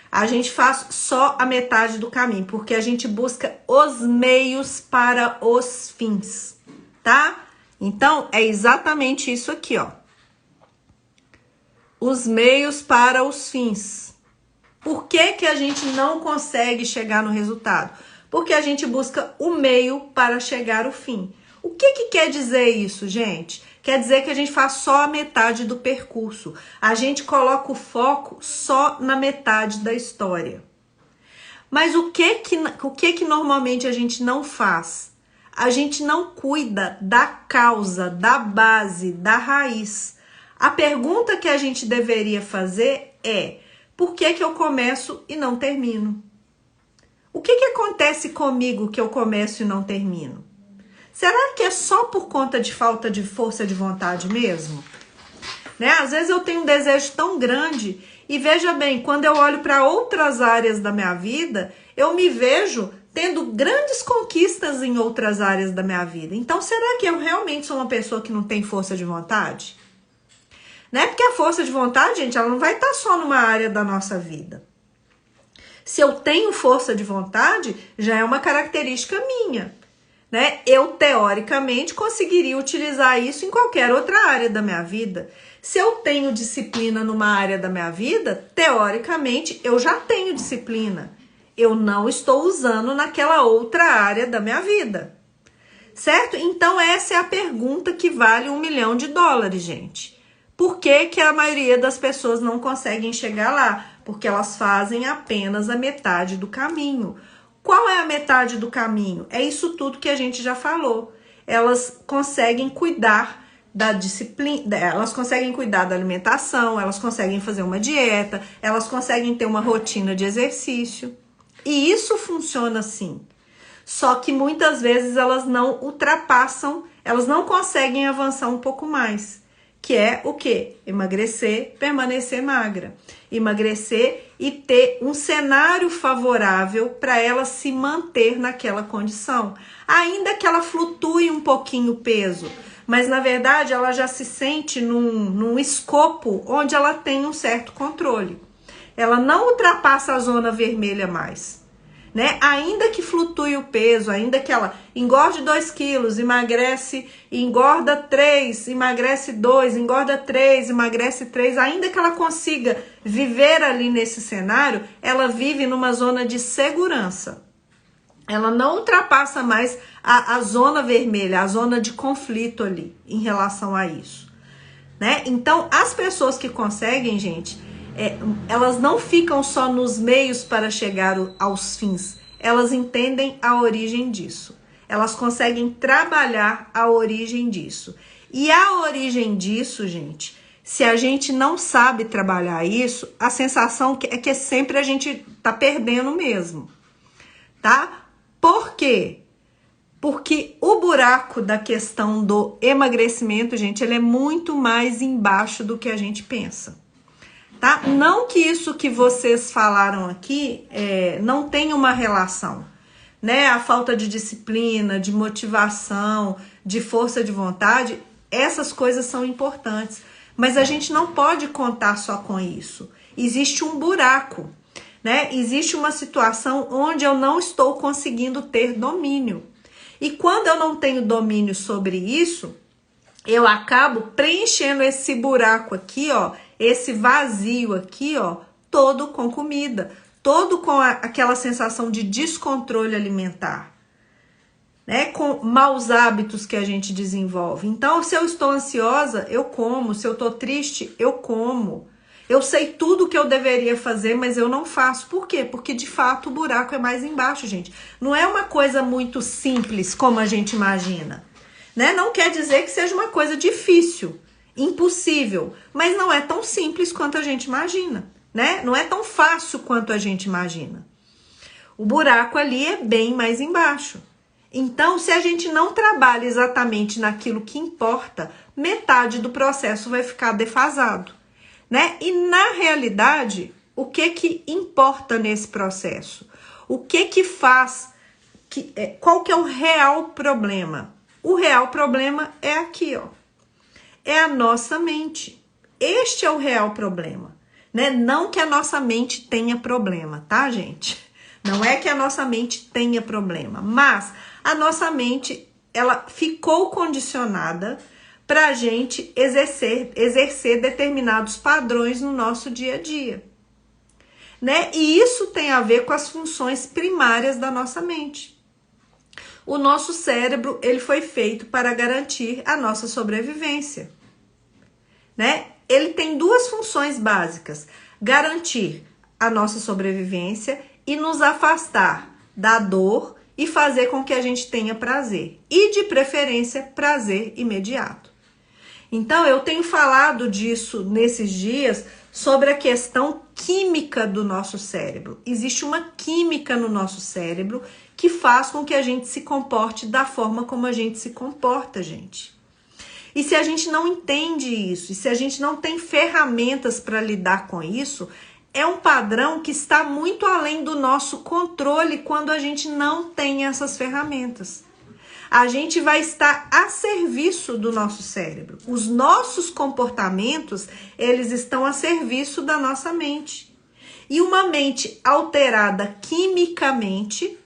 A gente faz só a metade do caminho, porque a gente busca os meios para os fins, tá? Então, é exatamente isso aqui, ó. Os meios para os fins. Por que que a gente não consegue chegar no resultado? Porque a gente busca o meio para chegar ao fim. O que que quer dizer isso, gente? Quer dizer que a gente faz só a metade do percurso. A gente coloca o foco só na metade da história. Mas o que normalmente a gente não faz? A gente não cuida da causa, da base, da raiz. A pergunta que a gente deveria fazer é: por que que eu começo e não termino? O que que acontece comigo que eu começo e não termino? Será que é só por conta de falta de força de vontade mesmo? Né? Às vezes eu tenho um desejo tão grande e veja bem, quando eu olho para outras áreas da minha vida, eu me vejo tendo grandes conquistas em outras áreas da minha vida. Então, será que eu realmente sou uma pessoa que não tem força de vontade? Né? Porque a força de vontade, gente, ela não vai estar só numa área da nossa vida. Se eu tenho força de vontade, já é uma característica minha. Né? Eu, teoricamente, conseguiria utilizar isso em qualquer outra área da minha vida. Se eu tenho disciplina numa área da minha vida, teoricamente, eu já tenho disciplina. Eu não estou usando naquela outra área da minha vida. Certo? Então, essa é a pergunta que vale $1 milhão, gente. Por que que a maioria das pessoas não conseguem chegar lá? Porque elas fazem apenas a metade do caminho. Qual é a metade do caminho? É isso tudo que a gente já falou. Elas conseguem cuidar da disciplina, elas conseguem cuidar da alimentação, elas conseguem fazer uma dieta, elas conseguem ter uma rotina de exercício. E isso funciona sim. Só que muitas vezes elas não ultrapassam, elas não conseguem avançar um pouco mais. Que é o quê? Emagrecer, permanecer magra. Emagrecer e ter um cenário favorável para ela se manter naquela condição. Ainda que ela flutue um pouquinho o peso, mas na verdade ela já se sente num escopo onde ela tem um certo controle. Ela não ultrapassa a zona vermelha mais, né? Ainda que flutue o peso, ainda que ela engorde 2 quilos, emagrece, engorda 3, emagrece 2, engorda 3, emagrece 3, ainda que ela consiga viver ali nesse cenário, ela vive numa zona de segurança. Ela não ultrapassa mais a zona vermelha, a zona de conflito ali em relação a isso, né? Então, as pessoas que conseguem, gente, elas não ficam só nos meios para chegar aos fins, elas entendem a origem disso. Elas conseguem trabalhar a origem disso. E a origem disso, gente, se a gente não sabe trabalhar isso, a sensação é que sempre a gente tá perdendo mesmo, tá? Por quê? Porque o buraco da questão do emagrecimento, gente, ele é muito mais embaixo do que a gente pensa, tá? Não que isso que vocês falaram aqui não tenha uma relação, né? A falta de disciplina, de motivação, de força de vontade, essas coisas são importantes, mas a gente não pode contar só com isso. Existe um buraco, né? Existe uma situação onde eu não estou conseguindo ter domínio. E quando eu não tenho domínio sobre isso, eu acabo preenchendo esse buraco aqui, ó, esse vazio aqui, ó, todo com comida, todo com aquela sensação de descontrole alimentar, né? Com maus hábitos que a gente desenvolve. Então, se eu estou ansiosa, eu como. Se eu estou triste, eu como. Eu sei tudo o que eu deveria fazer, mas eu não faço. Por quê? Porque, de fato, o buraco é mais embaixo, gente. Não é uma coisa muito simples, como a gente imagina, né? Não quer dizer que seja uma coisa difícil, impossível, mas não é tão simples quanto a gente imagina, né? Não é tão fácil quanto a gente imagina. O buraco ali é bem mais embaixo. Então, se a gente não trabalha exatamente naquilo que importa, metade do processo vai ficar defasado, né? E na realidade, o que importa nesse processo? O que faz, qual que é o real problema? O real problema é aqui, ó. É a nossa mente. Este é o real problema, né? Não que a nossa mente tenha problema, tá, gente? Não é que a nossa mente tenha problema, mas a nossa mente, ela ficou condicionada para a gente exercer determinados padrões no nosso dia a dia, né? E isso tem a ver com as funções primárias da nossa mente. O nosso cérebro, ele foi feito para garantir a nossa sobrevivência, né? Ele tem 2 funções básicas: garantir a nossa sobrevivência e nos afastar da dor e fazer com que a gente tenha prazer. E, de preferência, prazer imediato. Então, eu tenho falado disso nesses dias sobre a questão química do nosso cérebro. Existe uma química no nosso cérebro que faz com que a gente se comporte da forma como a gente se comporta, gente. E se a gente não entende isso, e se a gente não tem ferramentas para lidar com isso, é um padrão que está muito além do nosso controle quando a gente não tem essas ferramentas. A gente vai estar a serviço do nosso cérebro. Os nossos comportamentos, eles estão a serviço da nossa mente. E uma mente alterada quimicamente,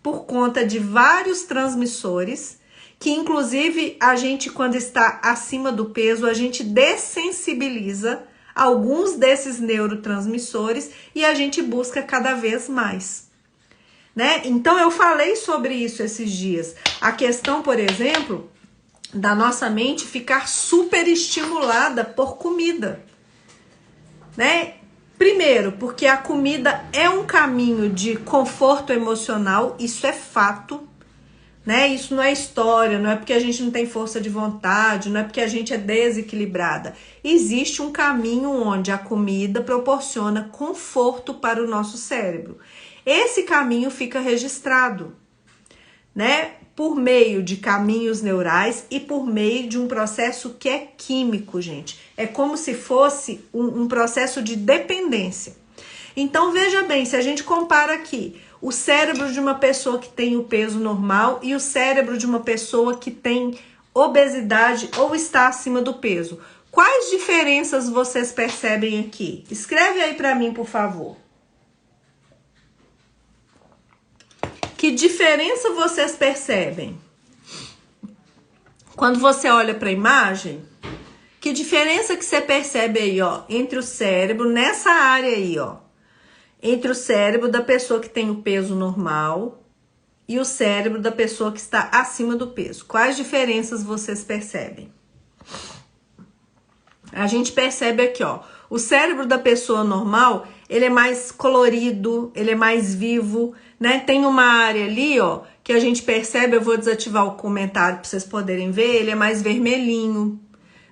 por conta de vários transmissores, que inclusive a gente, quando está acima do peso, a gente dessensibiliza alguns desses neurotransmissores e a gente busca cada vez mais, né? Então, eu falei sobre isso esses dias. A questão, por exemplo, da nossa mente ficar super estimulada por comida, né? Primeiro, porque a comida é um caminho de conforto emocional, isso é fato, né? Isso não é história, não é porque a gente não tem força de vontade, não é porque a gente é desequilibrada. Existe um caminho onde a comida proporciona conforto para o nosso cérebro. Esse caminho fica registrado, né? Por meio de caminhos neurais e por meio de um processo que é químico, gente. É como se fosse um processo de dependência. Então, veja bem, se a gente compara aqui o cérebro de uma pessoa que tem o peso normal e o cérebro de uma pessoa que tem obesidade ou está acima do peso, quais diferenças vocês percebem aqui? Escreve aí para mim, por favor. Que diferença vocês percebem? Quando você olha para a imagem, que diferença que você percebe aí, ó, entre o cérebro, nessa área aí, ó, entre o cérebro da pessoa que tem o peso normal e o cérebro da pessoa que está acima do peso? Quais diferenças vocês percebem? A gente percebe aqui, ó, o cérebro da pessoa normal, ele é mais colorido, ele é mais vivo, né? Tem uma área ali, ó, que a gente percebe, eu vou desativar o comentário para vocês poderem ver, ele é mais vermelhinho,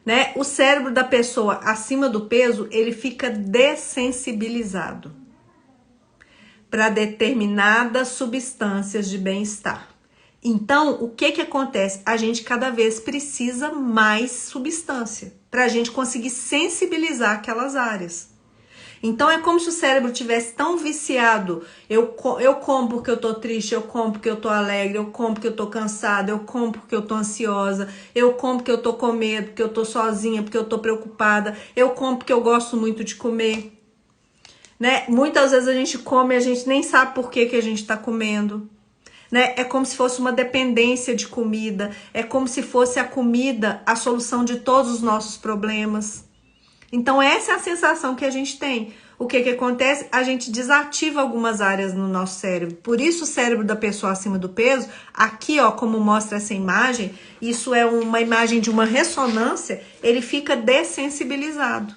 né? O cérebro da pessoa acima do peso, ele fica dessensibilizado para determinadas substâncias de bem-estar. Então, o que acontece? A gente cada vez precisa mais substância para a gente conseguir sensibilizar aquelas áreas. Então, é como se o cérebro tivesse tão viciado. Eu como porque eu tô triste, eu como porque eu tô alegre, eu como porque eu tô cansada, eu como porque eu tô ansiosa, eu como porque eu tô com medo, porque eu tô sozinha, porque eu tô preocupada, eu como porque eu gosto muito de comer. Né? Muitas vezes a gente come e a gente nem sabe por que a gente tá comendo. Né? É como se fosse uma dependência de comida, é como se fosse a comida a solução de todos os nossos problemas. Então essa é a sensação que a gente tem. O que acontece? A gente desativa algumas áreas no nosso cérebro. Por isso o cérebro da pessoa acima do peso, aqui ó, como mostra essa imagem, isso é uma imagem de uma ressonância, ele fica dessensibilizado.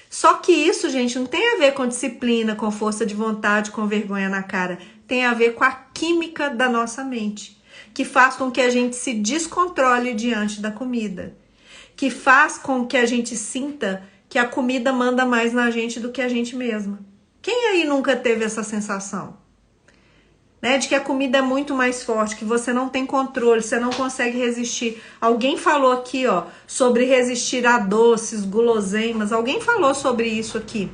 Só que isso, gente, não tem a ver com disciplina, com força de vontade, com vergonha na cara. Tem a ver com a química da nossa mente, que faz com que a gente se descontrole diante da comida, que faz com que a gente sinta que a comida manda mais na gente do que a gente mesma. Quem aí nunca teve essa sensação? Né, de que a comida é muito mais forte, que você não tem controle, você não consegue resistir. Alguém falou aqui, ó, sobre resistir a doces, guloseimas. Alguém falou sobre isso aqui,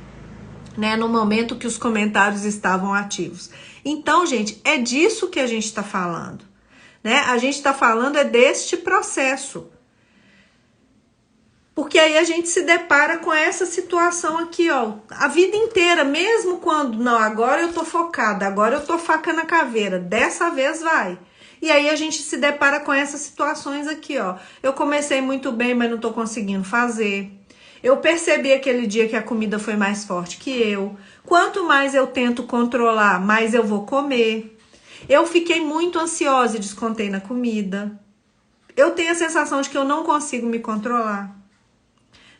né, no momento que os comentários estavam ativos. Então, gente, é disso que a gente está falando, né? A gente está falando é deste processo. Porque aí a gente se depara com essa situação aqui, ó, a vida inteira, mesmo quando, não, agora eu tô focada, agora eu tô faca na caveira, dessa vez vai. E aí a gente se depara com essas situações aqui, ó. Eu comecei muito bem, mas não tô conseguindo fazer. Eu percebi aquele dia que a comida foi mais forte que eu. Quanto mais eu tento controlar, mais eu vou comer. Eu fiquei muito ansiosa e descontei na comida. Eu tenho a sensação de que eu não consigo me controlar.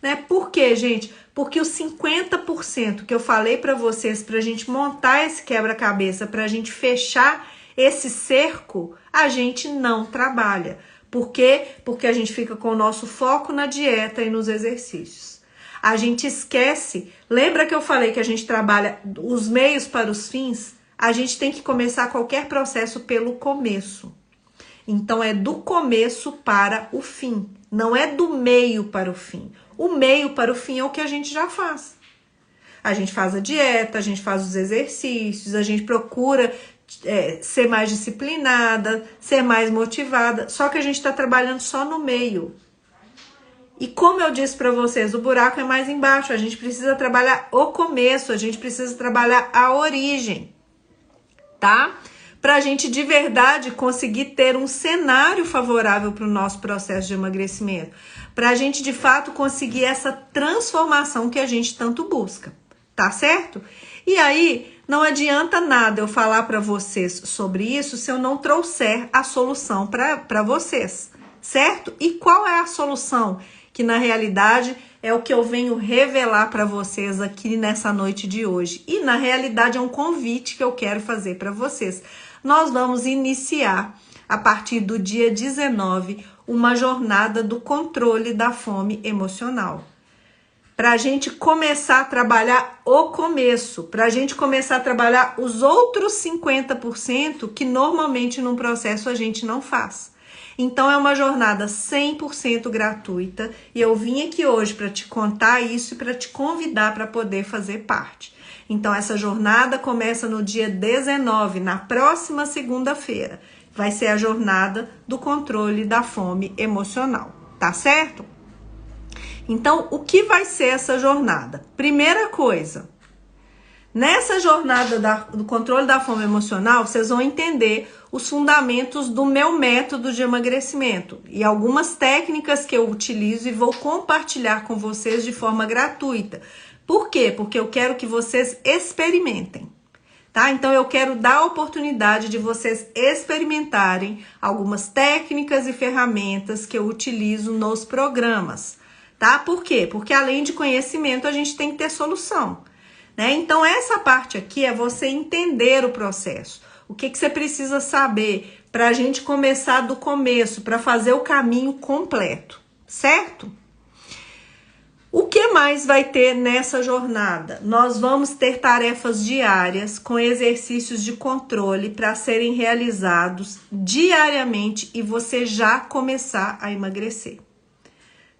Né? Por quê, gente? Porque os 50% que eu falei para vocês, pra gente montar esse quebra-cabeça, pra gente fechar esse cerco, a gente não trabalha. Por quê? Porque a gente fica com o nosso foco na dieta e nos exercícios. A gente esquece, lembra que eu falei que a gente trabalha os meios para os fins? A gente tem que começar qualquer processo pelo começo. Então é do começo para o fim, não é do meio para o fim. O meio para o fim é o que a gente já faz. A gente faz a dieta, a gente faz os exercícios, a gente procura ser mais disciplinada, ser mais motivada, só que a gente está trabalhando só no meio. E como eu disse para vocês, o buraco é mais embaixo, a gente precisa trabalhar o começo, a gente precisa trabalhar a origem, tá? Para a gente de verdade conseguir ter um cenário favorável para o nosso processo de emagrecimento, para a gente de fato conseguir essa transformação que a gente tanto busca, tá certo? E aí não adianta nada eu falar para vocês sobre isso se eu não trouxer a solução para vocês, certo? E qual é a solução que na realidade é o que eu venho revelar para vocês aqui nessa noite de hoje. E na realidade é um convite que eu quero fazer para vocês. Nós vamos iniciar a partir do dia 19 uma jornada do controle da fome emocional. Para a gente começar a trabalhar o começo, para a gente começar a trabalhar os outros 50% que normalmente num processo a gente não faz. Então é uma jornada 100% gratuita e eu vim aqui hoje para te contar isso e para te convidar para poder fazer parte. Então essa jornada começa no dia 19, na próxima segunda-feira. Vai ser a jornada do controle da fome emocional, tá certo? Então, o que vai ser essa jornada? Primeira coisa, nessa jornada do controle da fome emocional, vocês vão entender os fundamentos do meu método de emagrecimento e algumas técnicas que eu utilizo e vou compartilhar com vocês de forma gratuita. Por quê? Porque eu quero que vocês experimentem, tá? Então, eu quero dar a oportunidade de vocês experimentarem algumas técnicas e ferramentas que eu utilizo nos programas. Tá? Por quê? Porque além de conhecimento, a gente tem que ter solução, né? Então, essa parte aqui é você entender o processo. O que você precisa saber para a gente começar do começo, para fazer o caminho completo, certo? O que mais vai ter nessa jornada? Nós vamos ter tarefas diárias com exercícios de controle para serem realizados diariamente e você já começar a emagrecer.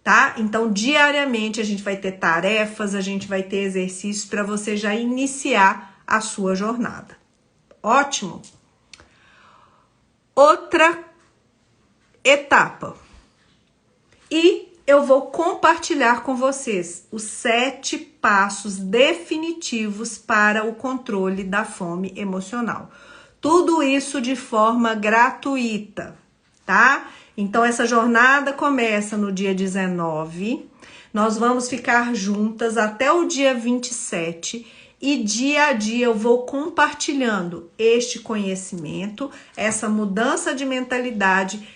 Tá? Então, diariamente a gente vai ter tarefas, a gente vai ter exercícios para você já iniciar a sua jornada. Ótimo! Outra etapa. E eu vou compartilhar com vocês os 7 passos definitivos para o controle da fome emocional. Tudo isso de forma gratuita, tá? Então, essa jornada começa no dia 19, nós vamos ficar juntas até o dia 27 e dia a dia eu vou compartilhando este conhecimento, essa mudança de mentalidade,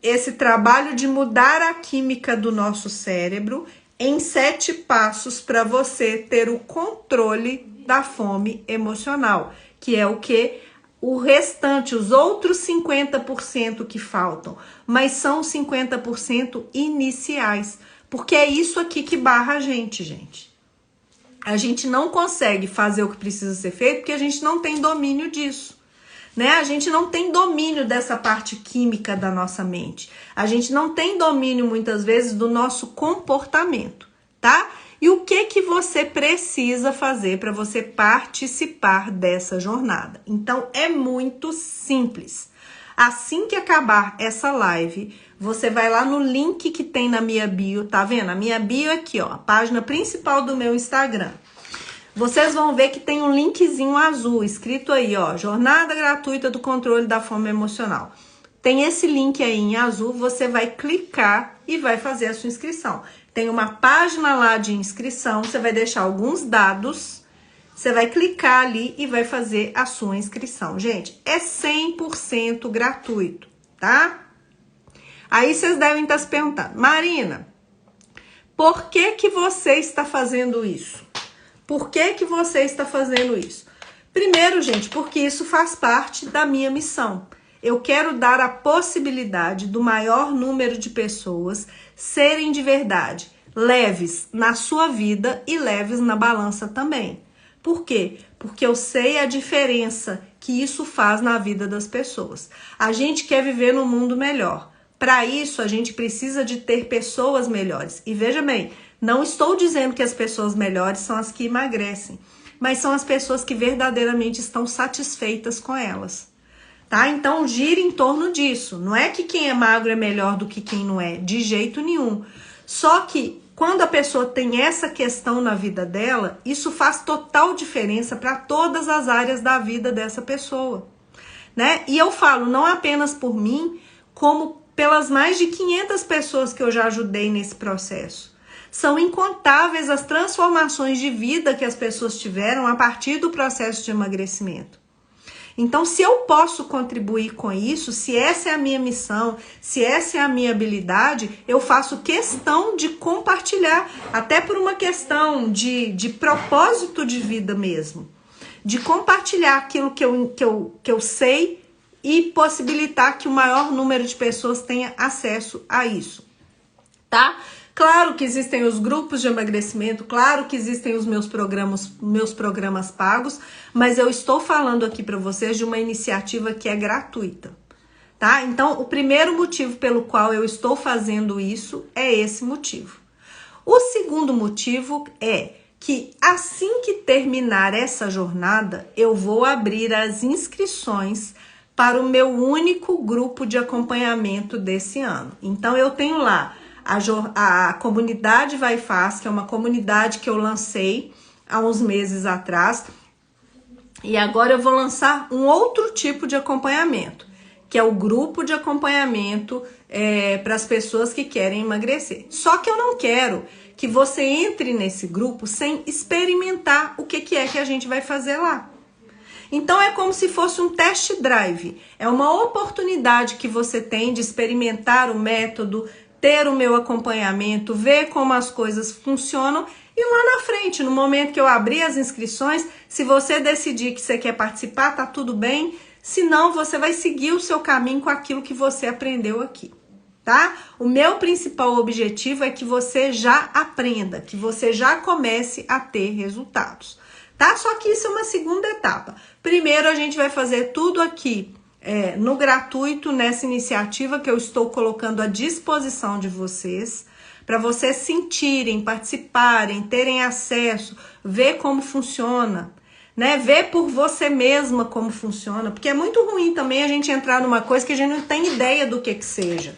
esse trabalho de mudar a química do nosso cérebro em 7 passos para você ter o controle da fome emocional, que é o que? O restante, os outros 50% que faltam, mas são 50% iniciais, porque é isso aqui que barra a gente. A gente não consegue fazer o que precisa ser feito porque a gente não tem domínio disso, né? A gente não tem domínio dessa parte química da nossa mente. A gente não tem domínio, muitas vezes, do nosso comportamento, tá? E o que você precisa fazer para você participar dessa jornada? Então, é muito simples. Assim que acabar essa live, você vai lá no link que tem na minha bio, tá vendo? A minha bio é aqui, ó, a página principal do meu Instagram. Vocês vão ver que tem um linkzinho azul, escrito aí, ó, Jornada Gratuita do Controle da Fome Emocional. Tem esse link aí em azul, você vai clicar e vai fazer a sua inscrição. Tem uma página lá de inscrição, você vai deixar alguns dados, você vai clicar ali e vai fazer a sua inscrição. Gente, é 100% gratuito, tá? Aí vocês devem estar se perguntando, Marina, por que você está fazendo isso? Por que você está fazendo isso? Primeiro, gente, porque isso faz parte da minha missão. Eu quero dar a possibilidade do maior número de pessoas serem de verdade leves na sua vida e leves na balança também. Por quê? Porque eu sei a diferença que isso faz na vida das pessoas. A gente quer viver num mundo melhor. Para isso, a gente precisa de ter pessoas melhores. E veja bem, não estou dizendo que as pessoas melhores são as que emagrecem, mas são as pessoas que verdadeiramente estão satisfeitas com elas. Tá? Então, gira em torno disso. Não é que quem é magro é melhor do que quem não é, de jeito nenhum. Só que quando a pessoa tem essa questão na vida dela, isso faz total diferença para todas as áreas da vida dessa pessoa, né? E eu falo não apenas por mim, como pelas mais de 500 pessoas que eu já ajudei nesse processo. São incontáveis as transformações de vida que as pessoas tiveram a partir do processo de emagrecimento. Então, se eu posso contribuir com isso, se essa é a minha missão, se essa é a minha habilidade, eu faço questão de compartilhar, até por uma questão de propósito de vida mesmo, de compartilhar aquilo que eu sei e possibilitar que o maior número de pessoas tenha acesso a isso, tá? Claro que existem os grupos de emagrecimento, claro que existem os meus programas pagos, mas eu estou falando aqui para vocês de uma iniciativa que é gratuita, tá? Então, o primeiro motivo pelo qual eu estou fazendo isso é esse motivo. O segundo motivo é que assim que terminar essa jornada, eu vou abrir as inscrições para o meu único grupo de acompanhamento desse ano. Então, eu tenho lá a comunidade Vai Faz, que é uma comunidade que eu lancei há uns meses atrás, e agora eu vou lançar um outro tipo de acompanhamento, que é o grupo de acompanhamento para as pessoas que querem emagrecer. Só que eu não quero que você entre nesse grupo sem experimentar o que é que a gente vai fazer lá. Então é como se fosse um test drive, é uma oportunidade que você tem de experimentar o método, ter o meu acompanhamento, ver como as coisas funcionam e lá na frente, no momento que eu abrir as inscrições, se você decidir que você quer participar, tá tudo bem. Se não, você vai seguir o seu caminho com aquilo que você aprendeu aqui, tá? O meu principal objetivo é que você já aprenda, que você já comece a ter resultados, tá? Só que isso é uma segunda etapa. Primeiro a gente vai fazer tudo aqui no gratuito, nessa iniciativa que eu estou colocando à disposição de vocês, para vocês sentirem, participarem, terem acesso, ver como funciona, né? Ver por você mesma como funciona, porque é muito ruim também a gente entrar numa coisa que a gente não tem ideia do que seja.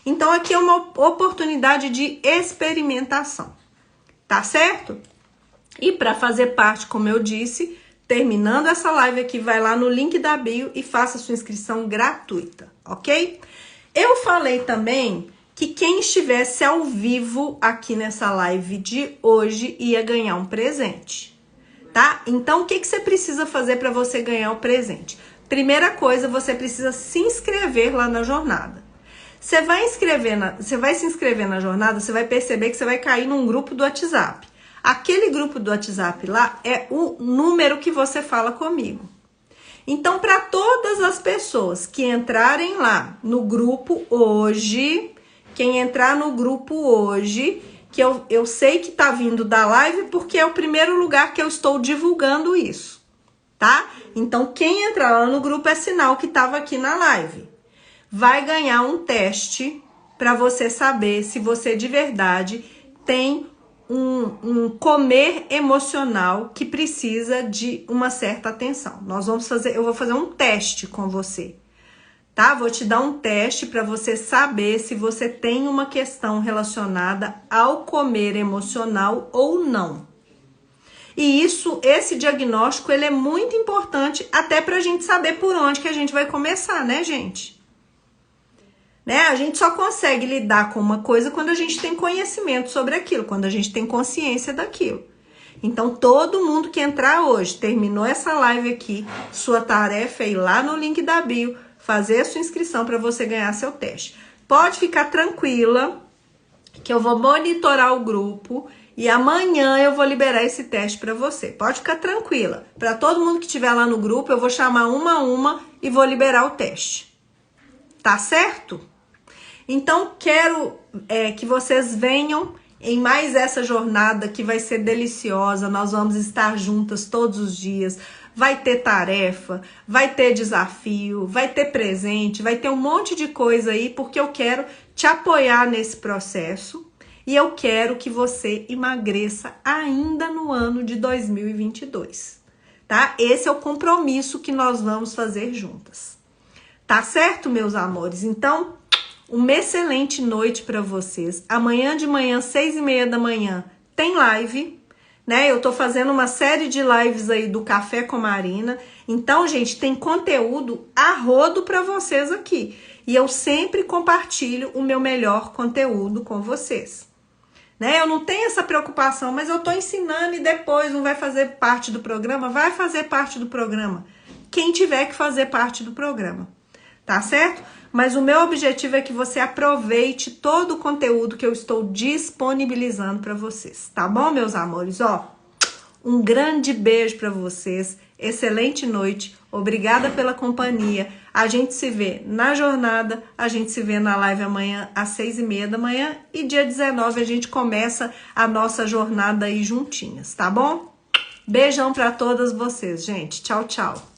Então aqui é uma oportunidade de experimentação, tá certo? E para fazer parte, como eu disse, terminando essa live aqui, vai lá no link da bio e faça sua inscrição gratuita, ok? Eu falei também que quem estivesse ao vivo aqui nessa live de hoje ia ganhar um presente, tá? Então, o que você precisa fazer para você ganhar o presente? Primeira coisa, você precisa se inscrever lá na jornada. Você vai se inscrever na jornada, você vai perceber que você vai cair num grupo do WhatsApp. Aquele grupo do WhatsApp lá é o número que você fala comigo. Então, para todas as pessoas que entrarem lá no grupo hoje, quem entrar no grupo hoje, que eu sei que tá vindo da live, porque é o primeiro lugar que eu estou divulgando isso, tá? Então, quem entrar lá no grupo é sinal que estava aqui na live. Vai ganhar um teste para você saber se você de verdade tem um comer emocional que precisa de uma certa atenção. Eu vou fazer um teste com você, tá? Vou te dar um teste para você saber se você tem uma questão relacionada ao comer emocional ou não. E esse diagnóstico, ele é muito importante até pra gente saber por onde que a gente vai começar, né, gente? Né? A gente só consegue lidar com uma coisa quando a gente tem conhecimento sobre aquilo, quando a gente tem consciência daquilo. Então, todo mundo que entrar hoje, terminou essa live aqui, sua tarefa é ir lá no link da bio, fazer a sua inscrição para você ganhar seu teste. Pode ficar tranquila que eu vou monitorar o grupo e amanhã eu vou liberar esse teste para você. Pode ficar tranquila. Para todo mundo que estiver lá no grupo, eu vou chamar uma a uma e vou liberar o teste. Tá certo? Então, quero que vocês venham em mais essa jornada que vai ser deliciosa. Nós vamos estar juntas todos os dias. Vai ter tarefa, vai ter desafio, vai ter presente, vai ter um monte de coisa aí, porque eu quero te apoiar nesse processo e eu quero que você emagreça ainda no ano de 2022, tá? Esse é o compromisso que nós vamos fazer juntas. Tá certo, meus amores? Então, uma excelente noite para vocês. Amanhã de manhã, 6h30 da manhã, tem live, né? Eu tô fazendo uma série de lives aí do Café com Marina. Então, gente, tem conteúdo a rodo para vocês aqui. E eu sempre compartilho o meu melhor conteúdo com vocês. Né? Eu não tenho essa preocupação, mas eu tô ensinando e depois não vai fazer parte do programa? Vai fazer parte do programa. quem tiver que fazer parte do programa, tá certo? Mas o meu objetivo é que você aproveite todo o conteúdo que eu estou disponibilizando para vocês, tá bom, meus amores? Ó, um grande beijo para vocês, excelente noite, obrigada pela companhia. A gente se vê na jornada, a gente se vê na live amanhã às 6h30 da manhã e dia 19 a gente começa a nossa jornada aí juntinhas, tá bom? Beijão para todas vocês, gente. Tchau, tchau.